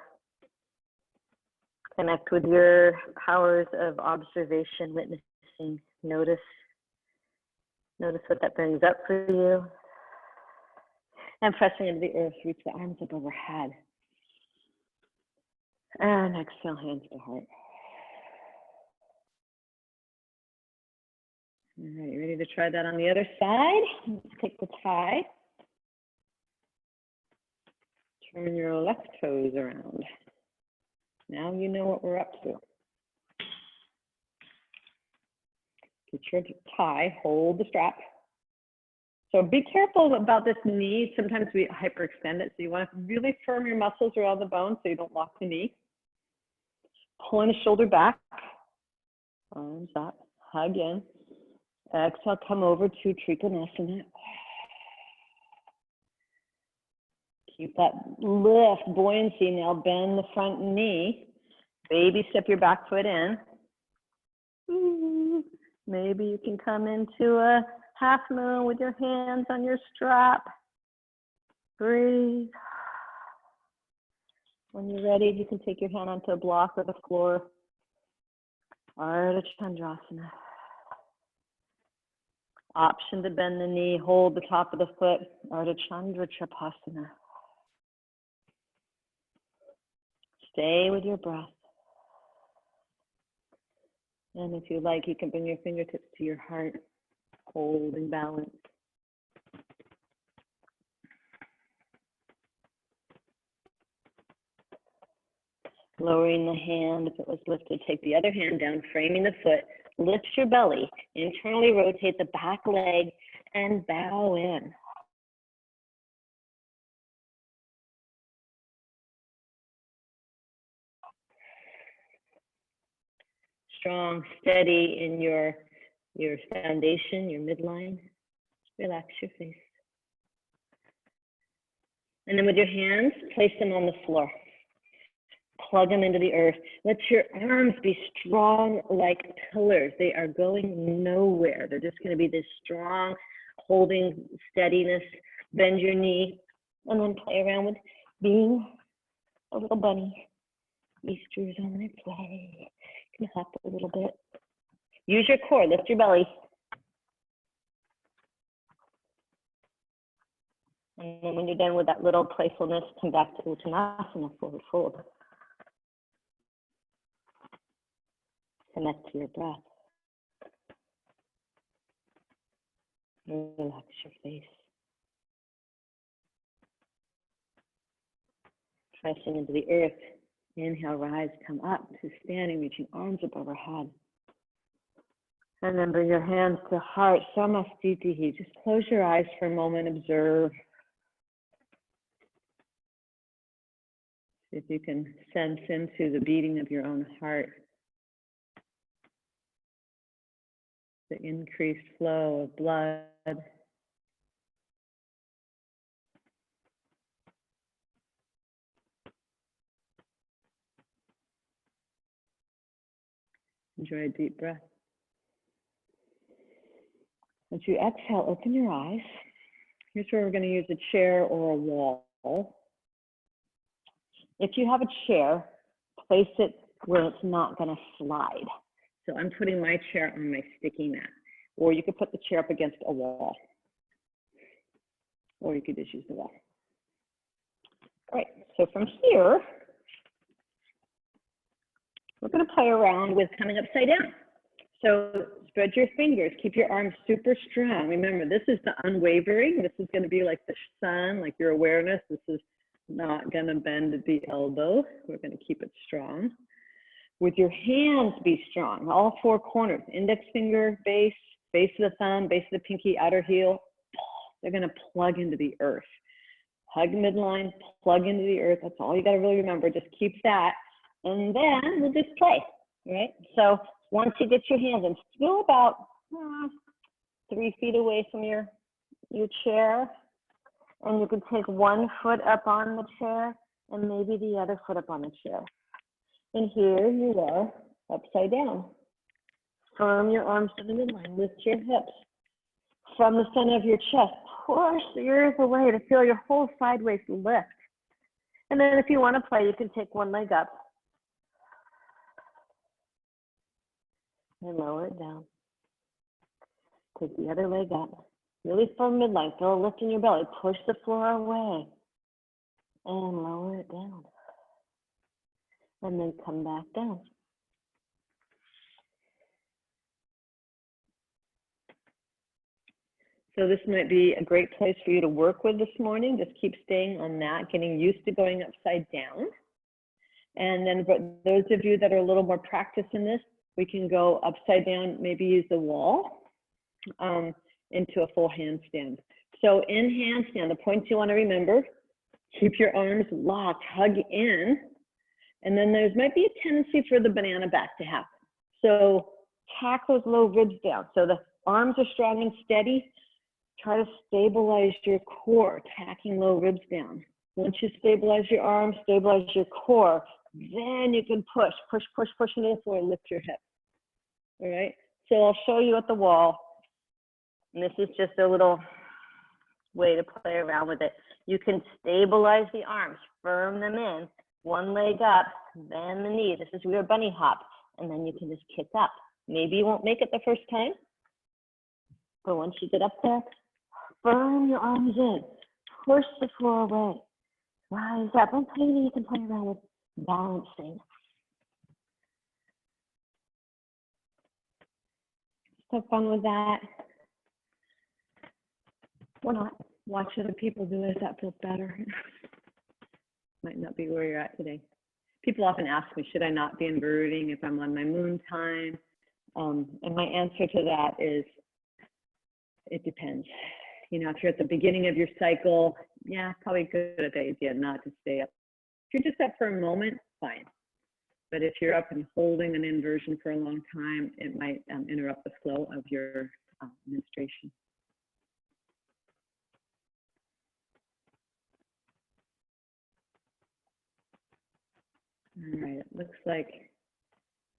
Connect with your powers of observation, witnessing. Notice what that brings up for you. And pressing into the earth, reach the arms up overhead. And exhale, hands to heart. All right, ready to try that on the other side? Let's take the tie. Turn your left toes around. Now you know what we're up to. Get your tie, hold the strap. So be careful about this knee. Sometimes we hyperextend it, so you want to really firm your muscles around the bone so you don't lock the knee. Pulling the shoulder back, arms up, hug in. Exhale, come over to Trikonasana. Keep that lift, buoyancy. Now bend the front knee. Baby step your back foot in. Ooh. Maybe you can come into a half moon with your hands on your strap. Breathe. When you're ready, you can take your hand onto a block or the floor. Ardha Chandrasana. Option to bend the knee, hold the top of the foot. Ardha Chandra Tripasana. Stay with your breath. And if you like, you can bring your fingertips to your heart, holding balance. Lowering the hand, if it was lifted, take the other hand down, framing the foot, lift your belly, internally rotate the back leg, and bow in. Strong, steady in your foundation, your midline. Relax your face. And then with your hands, place them on the floor. Plug them into the earth. Let your arms be strong like pillars. They are going nowhere. They're just going to be this strong, holding steadiness. Bend your knee, and then play around with being a little bunny. Easter's on its way. You can hop a little bit. Use your core. Lift your belly. And then when you're done with that little playfulness, come back to Uttanasana, forward fold. Connect to your breath. Relax your face. Pressing into the earth. Inhale, rise, come up to standing, reaching arms up overhead. And then bring your hands to heart, Samastitihi. Just close your eyes for a moment, observe. See if you can sense into the beating of your own heart. The increased flow of blood. Enjoy a deep breath. As you exhale, open your eyes. Here's where we're going to use a chair or a wall. If you have a chair, place it where it's not going to slide. So I'm putting my chair on my sticky mat. Or you could put the chair up against a wall. Or you could just use the wall. All right, so from here, we're going to play around with coming upside down. So spread your fingers, keep your arms super strong. Remember, this is the unwavering. This is going to be like the sun, like your awareness. This is Not gonna bend at the elbow. We're gonna keep it strong. With your hands, be strong. All four corners, index finger, base, base of the thumb, base of the pinky, outer heel. They're gonna plug into the earth. Hug midline, plug into the earth. That's all you gotta really remember. Just keep that. And then we'll just play, right? So once you get your hands in, still about 3 feet away from your chair. And you can take one foot up on the chair and maybe the other foot up on the chair. And here you are, upside down. Firm your arms to the midline, lift your hips. From the center of your chest, push the earth away to feel your whole sideways lift. And then if you want to play, you can take one leg up and lower it down. Take the other leg up. Really firm midline, feel a lift in your belly. Push the floor away and lower it down. And then come back down. So this might be a great place for you to work with this morning. Just keep staying on that, getting used to going upside down. And then for those of you that are a little more practiced in this, we can go upside down, maybe use the wall into a full handstand. So in handstand, the points you want to remember, keep your arms locked, hug in, and then there might be a tendency for the banana back to happen. So tack those low ribs down. So the arms are strong and steady. Try to stabilize your core, tacking low ribs down. Once you stabilize your arms, stabilize your core, then you can push into the floor, lift your hips. All right, so I'll show you at the wall. And this is just a little way to play around with it. You can stabilize the arms, firm them in, one leg up, then the knee. This is your bunny hop, and then you can just kick up. Maybe you won't make it the first time, but once you get up there, firm your arms in, push the floor away, rise up, and maybe you can play around with balancing. Have fun with that. Or not. Watch other people do it if that feels better. Might not be where you're at today. People often ask me, should I not be inverting if I'm on my moon time? And my answer to that is, it depends. You know, if you're at the beginning of your cycle, yeah, probably a good idea not to stay up. If you're just up for a moment, fine. But if you're up and holding an inversion for a long time, it might interrupt the flow of your menstruation. All right, it looks like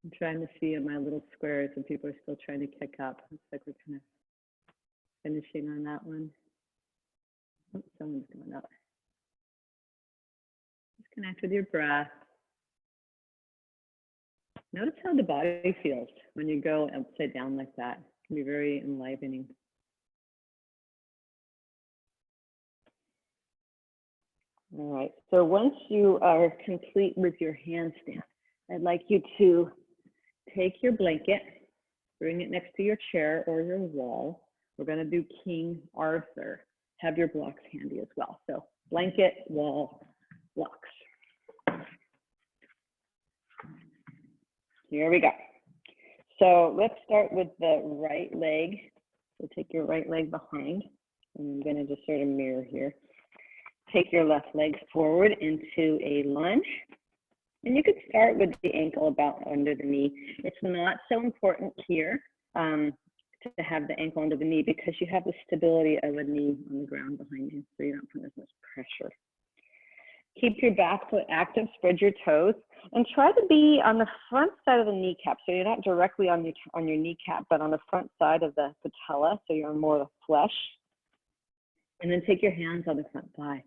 I'm trying to see in my little squares and people are still trying to kick up. Looks like we're kind of finishing on that one. Oh, someone's going up. Just connect with your breath. Notice how the body feels when you go upside down like that. It can be very enlivening. All right, so once you are complete with your handstand, I'd like you to take your blanket, bring it next to your chair or your wall. We're gonna do King Arthur. Have your blocks handy as well. So blanket, wall, blocks. Here we go. So let's start with the right leg. So take your right leg behind. And I'm gonna just sort of mirror here. Take your left leg forward into a lunge. And you could start with the ankle about under the knee. It's not so important here to have the ankle under the knee because you have the stability of a knee on the ground behind you, so you don't put as much pressure. Keep your back foot active, spread your toes, and try to be on the front side of the kneecap. So you're not directly on your kneecap, but on the front side of the patella, so you're on more of the flesh. And then take your hands on the front thigh.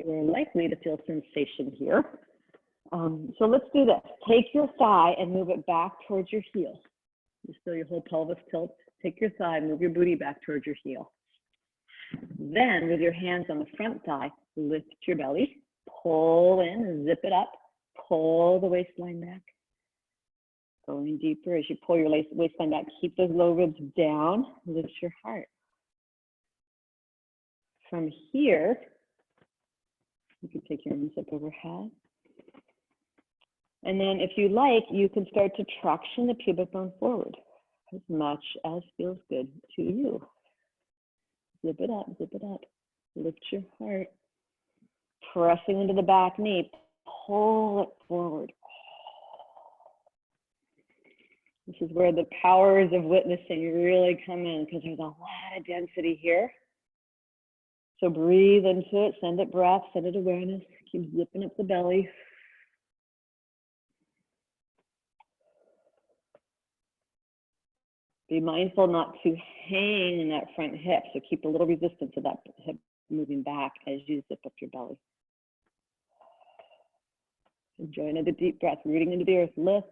You're likely to feel sensation here. So let's do this. Take your thigh and move it back towards your heel. You feel your whole pelvis tilt. Take your thigh, move your booty back towards your heel. Then with your hands on the front thigh, lift your belly, pull in, zip it up, pull the waistline back. Going deeper as you pull your waistline back, keep those low ribs down, lift your heart. From here, You can take your arms up overhead. And then if you like, you can start to traction the pubic bone forward as much as feels good to you. Zip it up, zip it up. Lift your heart. Pressing into the back knee, pull it forward. This is where the powers of witnessing really come in because there's a lot of density here. So breathe into it, send it breath, send it awareness. Keep zipping up the belly. Be mindful not to hang in that front hip, so keep a little resistance to that hip moving back as you zip up your belly. Enjoy another deep breath, rooting into the earth, lift.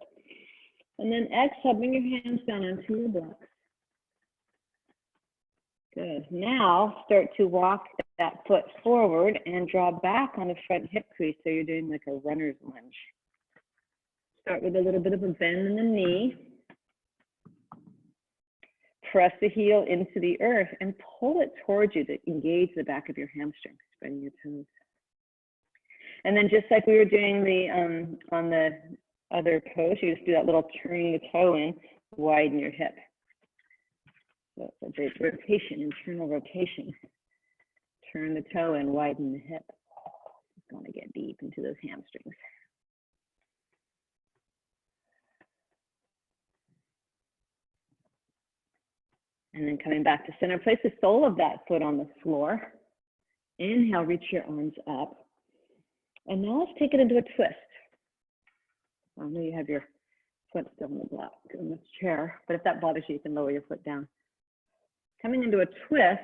And then exhale, bring your hands down onto your blocks. Good. Now start to walk that foot forward and draw back on the front hip crease, so you're doing like a runner's lunge. Start with a little bit of a bend in the knee. Press the heel into the earth and pull it towards you to engage the back of your hamstring, spreading your toes. And then just like we were doing the on the other pose, you just do that little turning the toe in, widen your hip. So it's a great rotation, internal rotation. Turn the toe in, widen the hip. Just going to get deep into those hamstrings. And then coming back to center, place the sole of that foot on the floor. Inhale, reach your arms up. And now let's take it into a twist. I know you have your foot still in the block, in this chair, but if that bothers you, you can lower your foot down. Coming into a twist,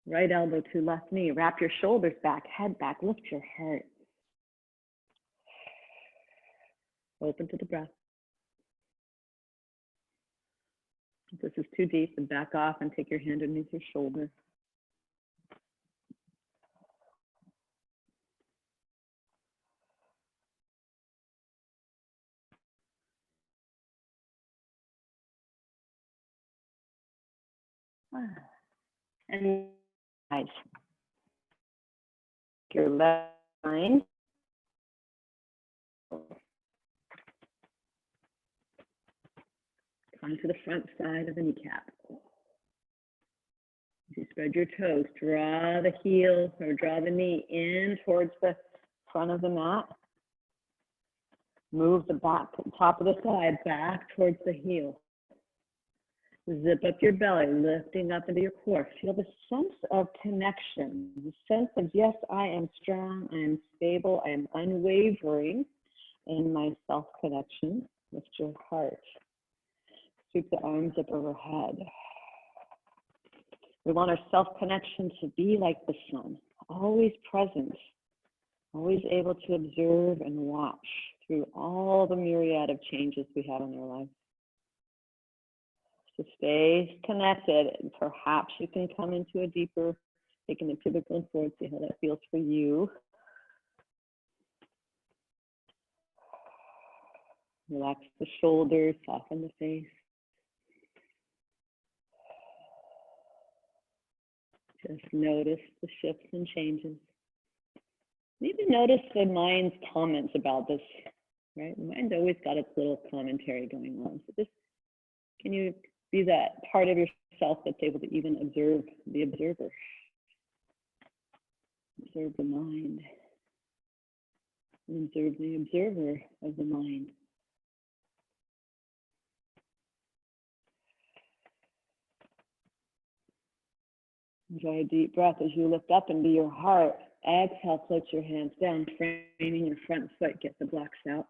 right elbow to left knee, wrap your shoulders back, head back, lift your heart. Open to the breath. If this is too deep, then back off and take your hand underneath your shoulder. And eyes. Your left line. Come to the front side of the kneecap. You spread your toes, draw the heel or draw the knee in towards the front of the mat. Move the back, top of the side back towards the heel. Zip up your belly, lifting up into your core. Feel the sense of connection, the sense of, yes, I am strong, I am stable, I am unwavering in my self-connection. Lift your heart. Sweep the arms up overhead. We want our self-connection to be like the sun, always present, always able to observe and watch through all the myriad of changes we have in our lives. So stay connected, and perhaps you can come into a deeper, taking the pubic bone forward, see how that feels for you. Relax the shoulders, soften the face. Just notice the shifts and changes. Maybe notice the mind's comments about this, right? The mind's always got its little commentary going on. So just, can you be that part of yourself that's able to even observe the observer? Observe the mind. And observe the observer of the mind. Enjoy a deep breath as you lift up into your heart. Exhale, float your hands down, framing your front foot, get the blocks out.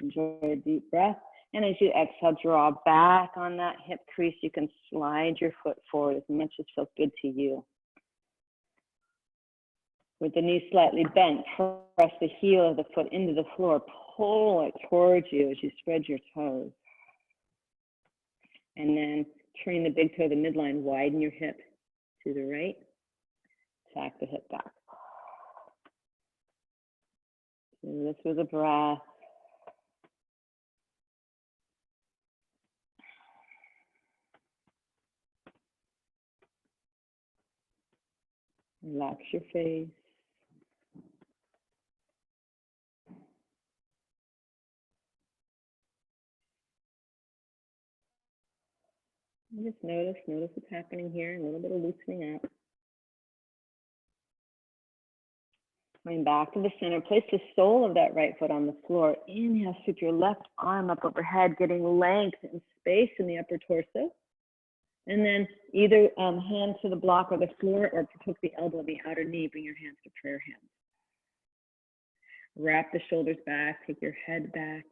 Enjoy a deep breath. And as you exhale, draw back on that hip crease. You can slide your foot forward as much as feels good to you. With the knee slightly bent, press the heel of the foot into the floor. Pull it towards you as you spread your toes. And then turn the big toe to the midline, widen your hip to the right, tack the hip back. So this was a breath. Relax your face. And just notice what's happening here, a little bit of loosening up. Coming back to the center, place the sole of that right foot on the floor. Inhale, sweep your left arm up overhead, getting length and space in the upper torso. And then either hand to the block or the floor, or hook the elbow of the outer knee, bring your hands to prayer hands. Wrap the shoulders back, take your head back,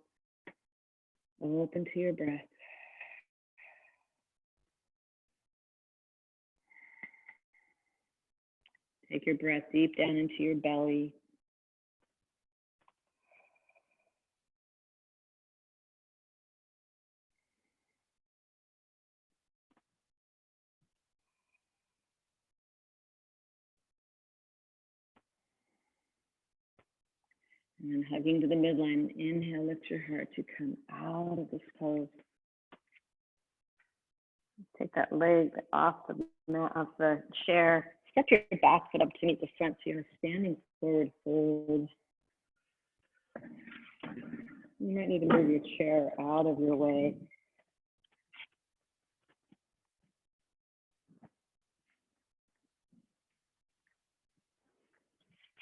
open to your breath. Take your breath deep down into your belly. And then hugging to the midline, inhale, lift your heart to come out of this pose. Take that leg off the mat, off the chair. Step your back foot up to meet the front, so you're standing forward fold. You might need to move your chair out of your way.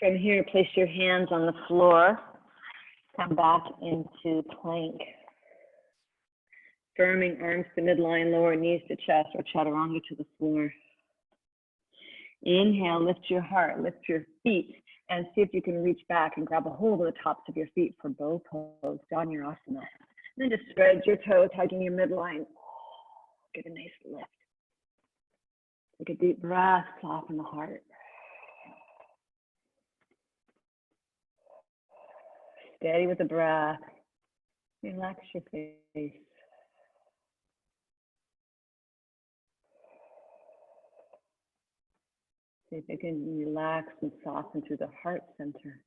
From here, place your hands on the floor. Come back into plank. Firming arms to midline, lower knees to chest, or chaturanga to the floor. Inhale, lift your heart, lift your feet, and see if you can reach back and grab a hold of the tops of your feet for bow pose, Dhanurasana. And then just spread your toes, hugging your midline. Get a nice lift. Take a deep breath, soften the heart. Steady with the breath. Relax your face. See if you can relax and soften through the heart center.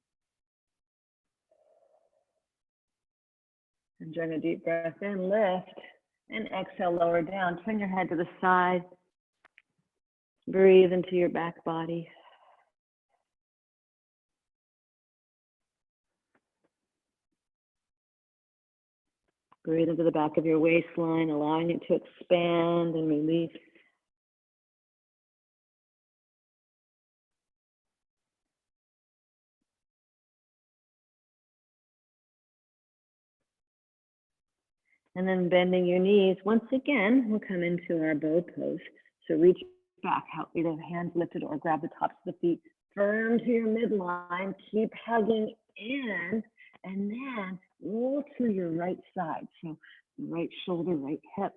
And during a deep breath in, lift, and exhale, lower down. Turn your head to the side. Breathe into your back body. Breathe into the back of your waistline, allowing it to expand and release. And then bending your knees. Once again, we'll come into our bow pose. So reach back, either hands lifted or grab the tops of the feet. Firm to your midline. Keep hugging in. And then roll to your right side. So right shoulder, right hip.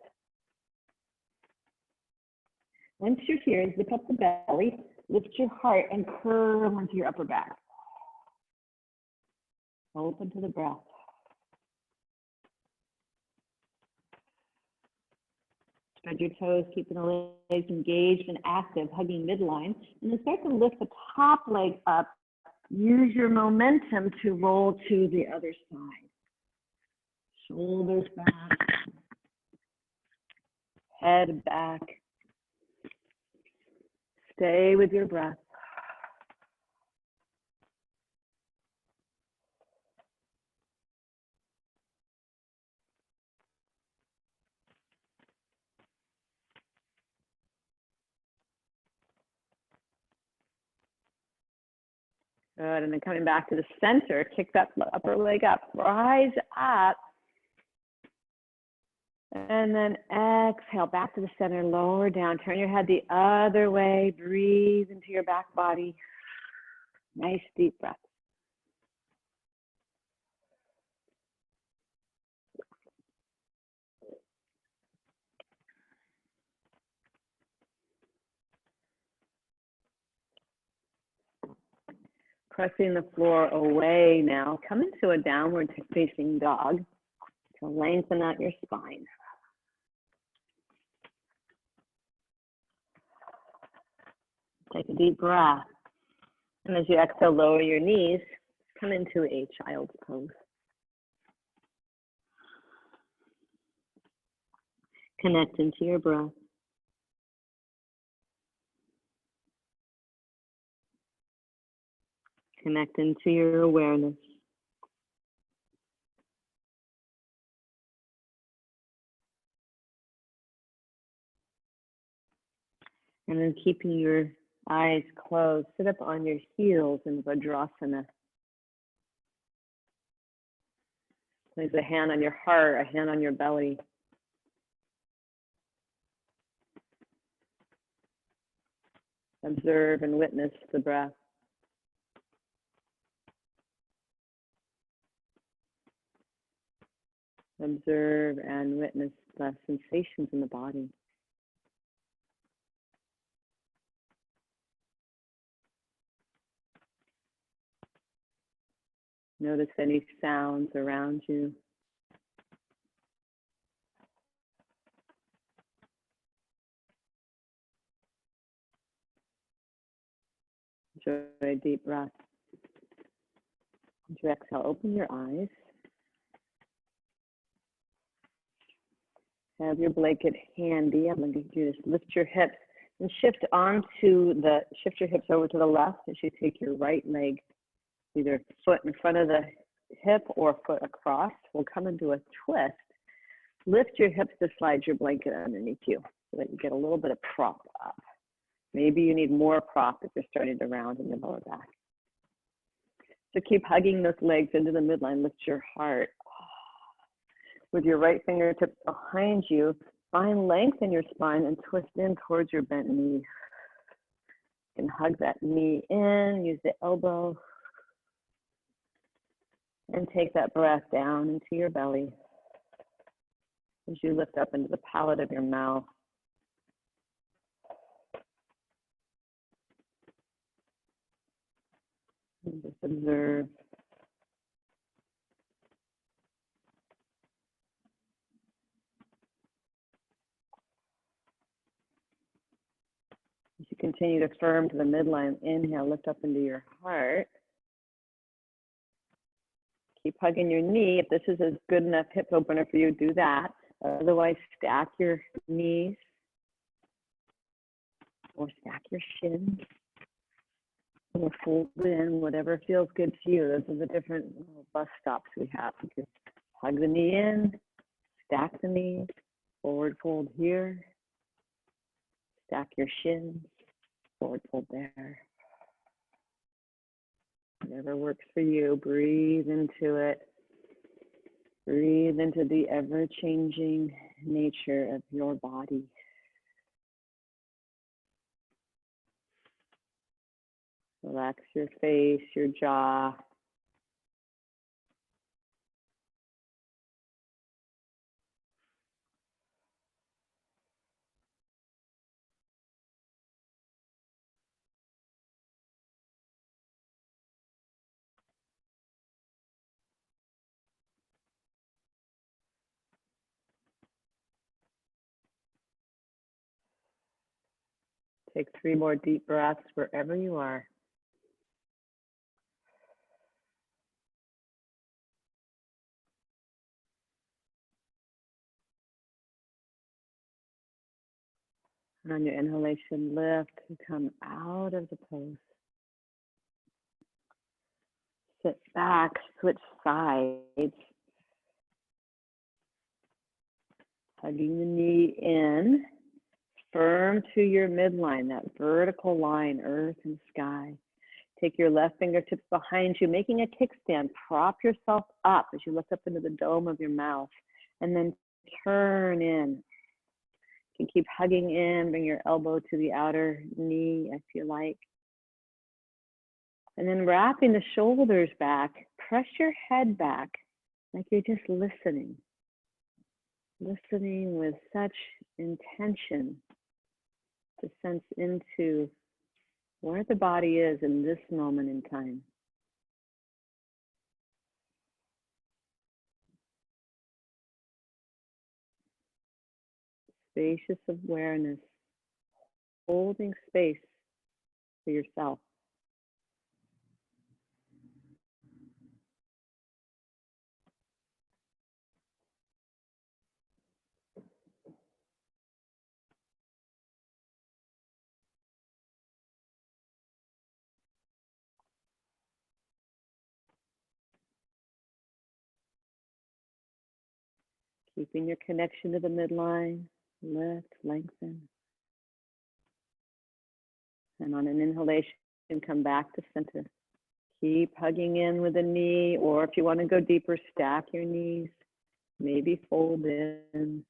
Once you're here, zip up the belly. Lift your heart and curve onto your upper back. Open to the breath. Spread your toes, keeping the legs engaged and active, hugging midline. And then start to lift the top leg up. Use your momentum to roll to the other side. Shoulders back. Head back. Stay with your breath. Good, and then coming back to the center, kick that upper leg up, rise up, and then exhale back to the center, lower down, turn your head the other way, breathe into your back body, nice deep breath. Pressing the floor away now, come into a downward facing dog to lengthen out your spine. Take a deep breath. And as you exhale, lower your knees, come into a child's pose. Connect into your breath. Connect into your awareness. And then keeping your eyes closed, sit up on your heels in Vajrasana. Place a hand on your heart, a hand on your belly. Observe and witness the breath. Observe and witness the sensations in the body. Notice any sounds around you. Enjoy a deep breath. As you exhale, open your eyes. Have your blanket handy. I'm going to do this. Lift your hips and shift your hips over to the left as you take your right leg, either foot in front of the hip or foot across. We'll come into a twist. Lift your hips to slide your blanket underneath you so that you get a little bit of prop up. Maybe you need more prop if you're starting to round in your lower back. So keep hugging those legs into the midline. Lift your heart. With your right fingertips behind you, find length in your spine and twist in towards your bent knee. You can hug that knee in, use the elbow, and take that breath down into your belly as you lift up into the palate of your mouth. And just observe. As you continue to firm to the midline, inhale, lift up into your heart. Keep hugging your knee. If this is a good enough hip opener for you, do that. Otherwise, stack your knees or stack your shins or fold in, whatever feels good to you. Those are the different bus stops we have. You can hug the knee in, stack the knees, forward fold here, stack your shins, forward fold there. Whatever works for you, breathe into it. Breathe into the ever-changing nature of your body. Relax your face, your jaw. Take 3 more deep breaths wherever you are. And on your inhalation, lift and come out of the pose. Sit back, switch sides. Hugging the knee in, firm to your midline, that vertical line, earth and sky. Take your left fingertips behind you, making a kickstand. Prop yourself up as you look up into the dome of your mouth, and then turn in. You can keep hugging in, bring your elbow to the outer knee if you like. And then wrapping the shoulders back, press your head back like you're just listening. Listening with such intention to sense into where the body is in this moment in time. Spacious awareness, holding space for yourself. Keeping your connection to the midline. Lift, lengthen. And on an inhalation, come back to center. Keep hugging in with the knee, or if you want to go deeper, stack your knees. Maybe fold in.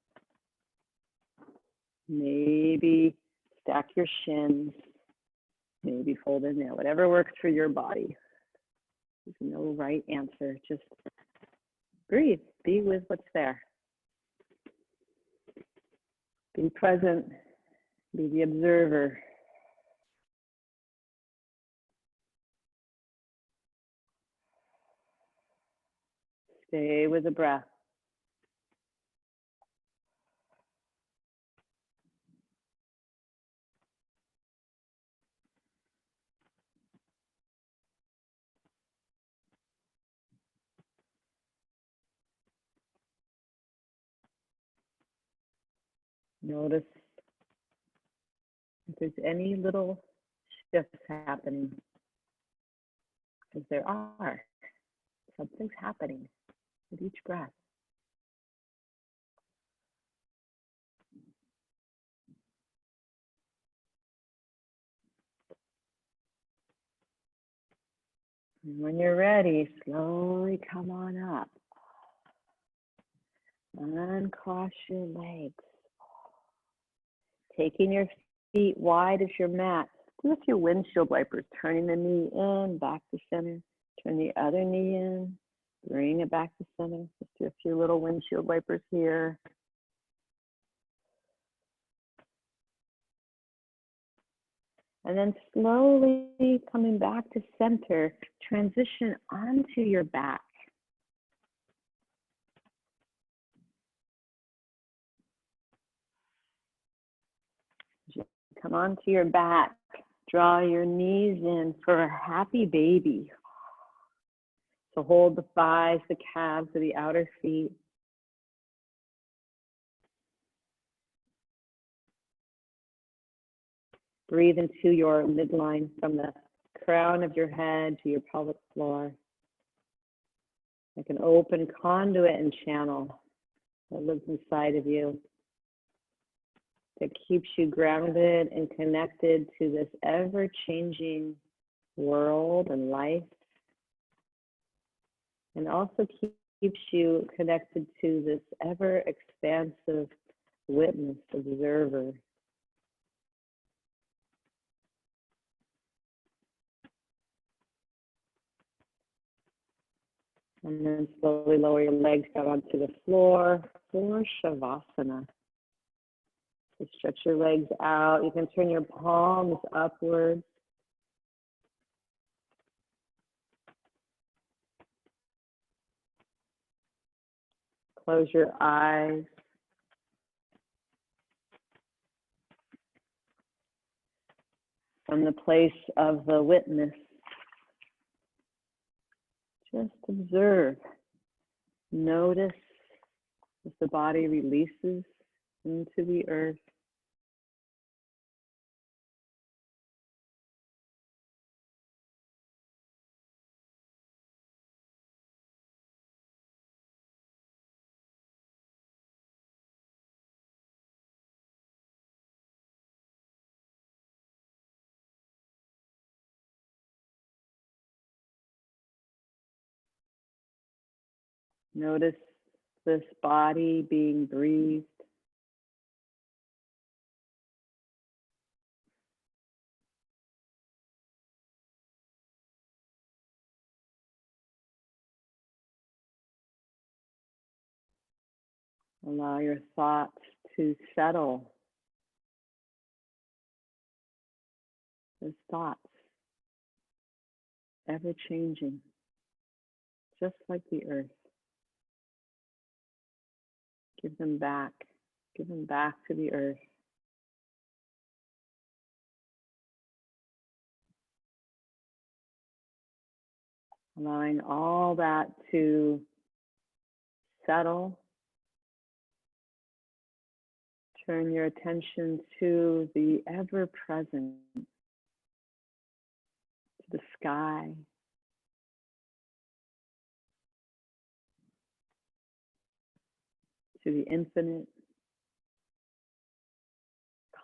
Maybe stack your shins. Maybe fold in there. Whatever works for your body. There's no right answer. Just breathe. Be with what's there. Be present. Be the observer. Stay with the breath. Notice if there's any little shifts happening, because there are. Something's happening with each breath. And when you're ready, slowly come on up. Uncross your legs. Taking your feet wide as your mat. Do a few windshield wipers, turning the knee in, back to center. Turn the other knee in, bring it back to center. Just do a few little windshield wipers here. And then slowly coming back to center, transition onto your back. Come onto your back. Draw your knees in for a happy baby. So hold the thighs, the calves of the outer feet. Breathe into your midline from the crown of your head to your pelvic floor. Like an open conduit and channel that lives inside of you, that keeps you grounded and connected to this ever-changing world and life, and also keeps you connected to this ever-expansive witness, observer. And then slowly lower your legs down onto the floor for Shavasana. So stretch your legs out. You can turn your palms upwards. Close your eyes. From the place of the witness, just observe. Notice as the body releases into the earth. Notice this body being breathed. Allow your thoughts to settle. Those thoughts, ever changing, just like the earth. Give them back to the earth. Allowing all that to settle. Turn your attention to the ever-present, to the sky, to the infinite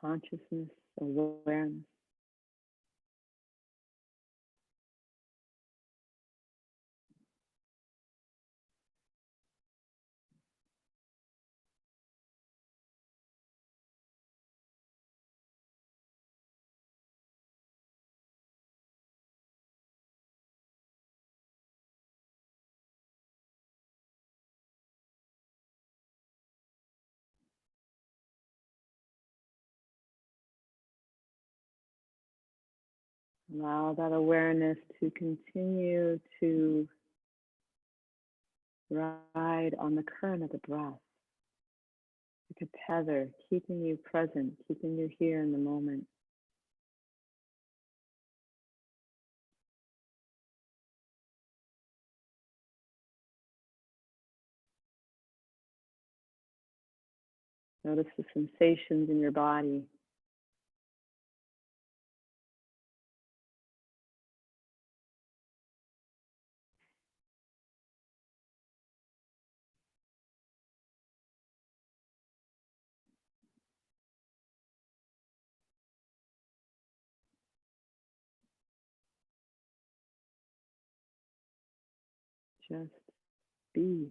consciousness, awareness. Allow that awareness to continue to ride on the current of the breath, like a tether, keeping you present, keeping you here in the moment. Notice the sensations in your body. Just be.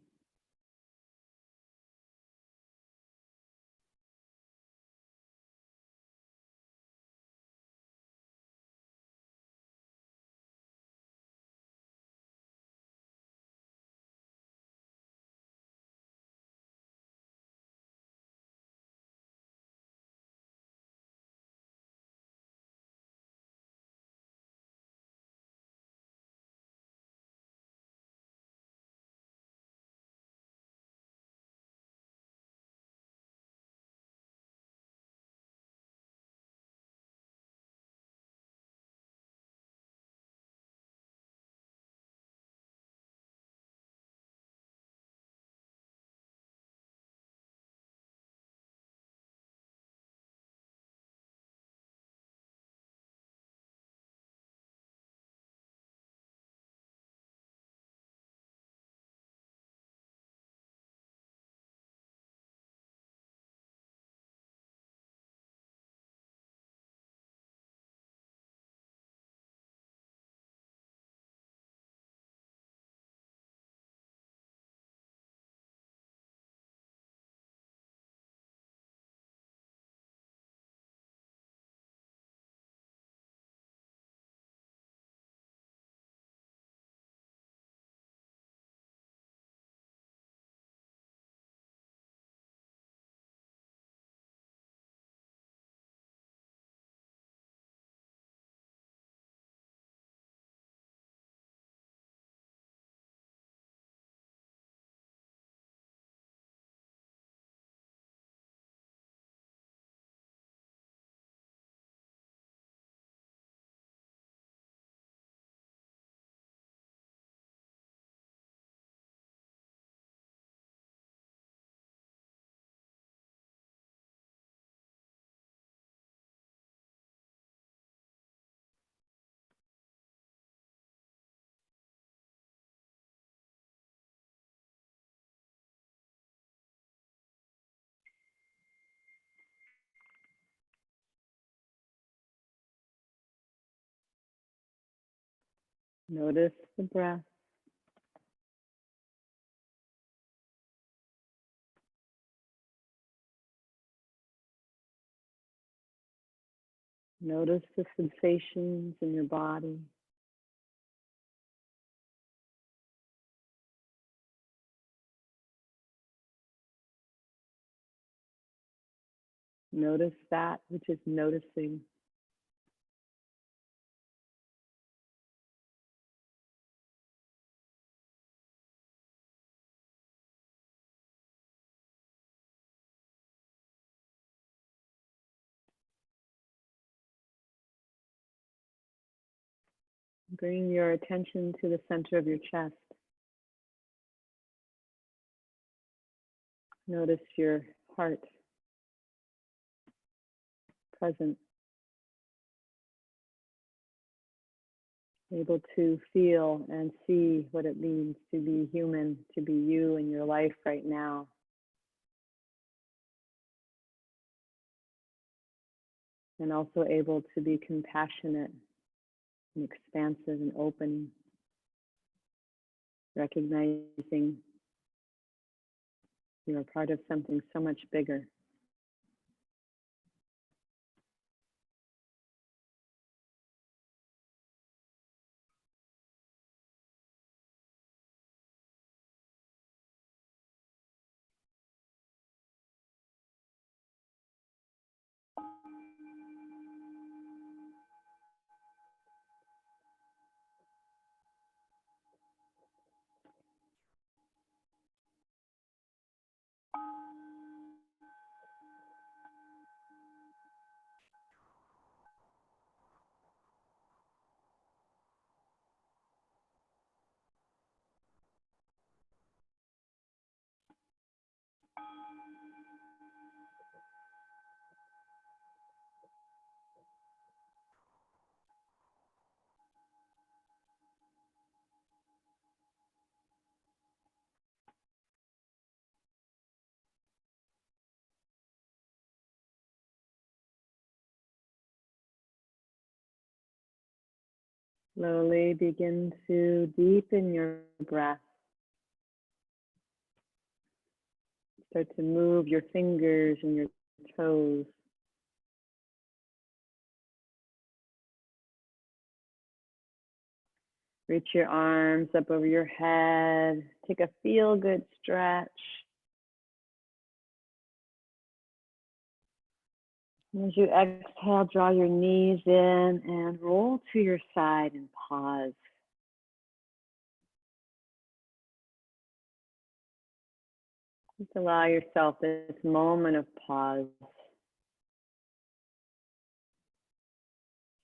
Notice the breath. Notice the sensations in your body. Notice that which is noticing. Bring your attention to the center of your chest. Notice your heart present, able to feel and see what it means to be human, to be you in your life right now. and also able to be compassionate and expansive and open, recognizing you're a part of something so much bigger. Slowly begin to deepen your breath. Start to move your fingers and your toes. Reach your arms up over your head. Take a feel-good stretch. As you exhale, draw your knees in and roll to your side and pause. Just allow yourself this moment of pause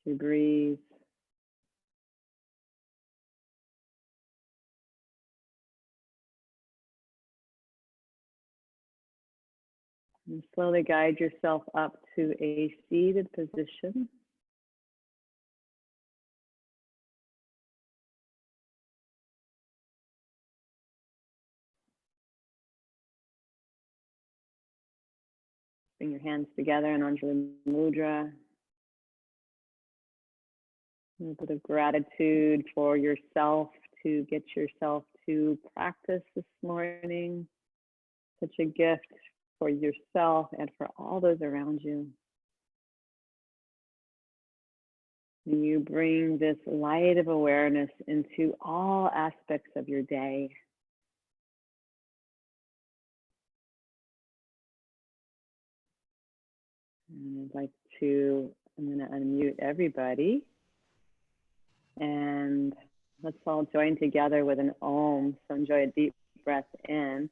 to breathe. And slowly guide yourself up to a seated position. Bring your hands together in Anjali Mudra. A little bit of gratitude for yourself to get yourself to practice this morning. Such a gift for yourself and for all those around you. You bring this light of awareness into all aspects of your day. And I'm going to unmute everybody. And let's all join together with an Om. So enjoy a deep breath in.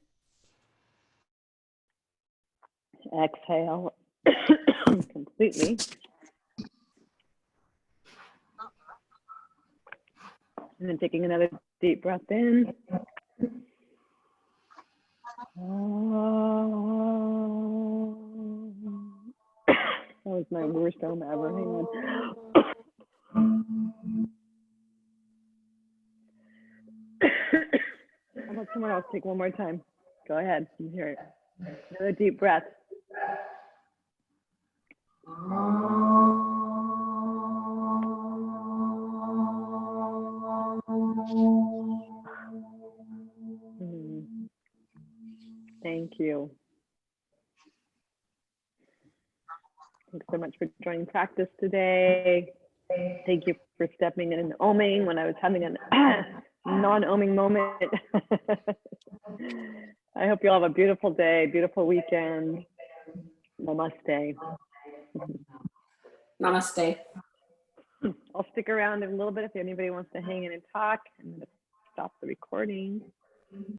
Exhale completely. And then taking another deep breath in. That was my worst Om ever. Hang on. I'll let someone else take one more time. Go ahead. You hear it. Another deep breath. Thank you. Thanks so much for joining practice today. Thank you for stepping in and oming when I was having a non-oming moment. I hope you all have a beautiful day, beautiful weekend. Namaste. Namaste. I'll stick around in a little bit if anybody wants to hang in and talk. I'm going to stop the recording.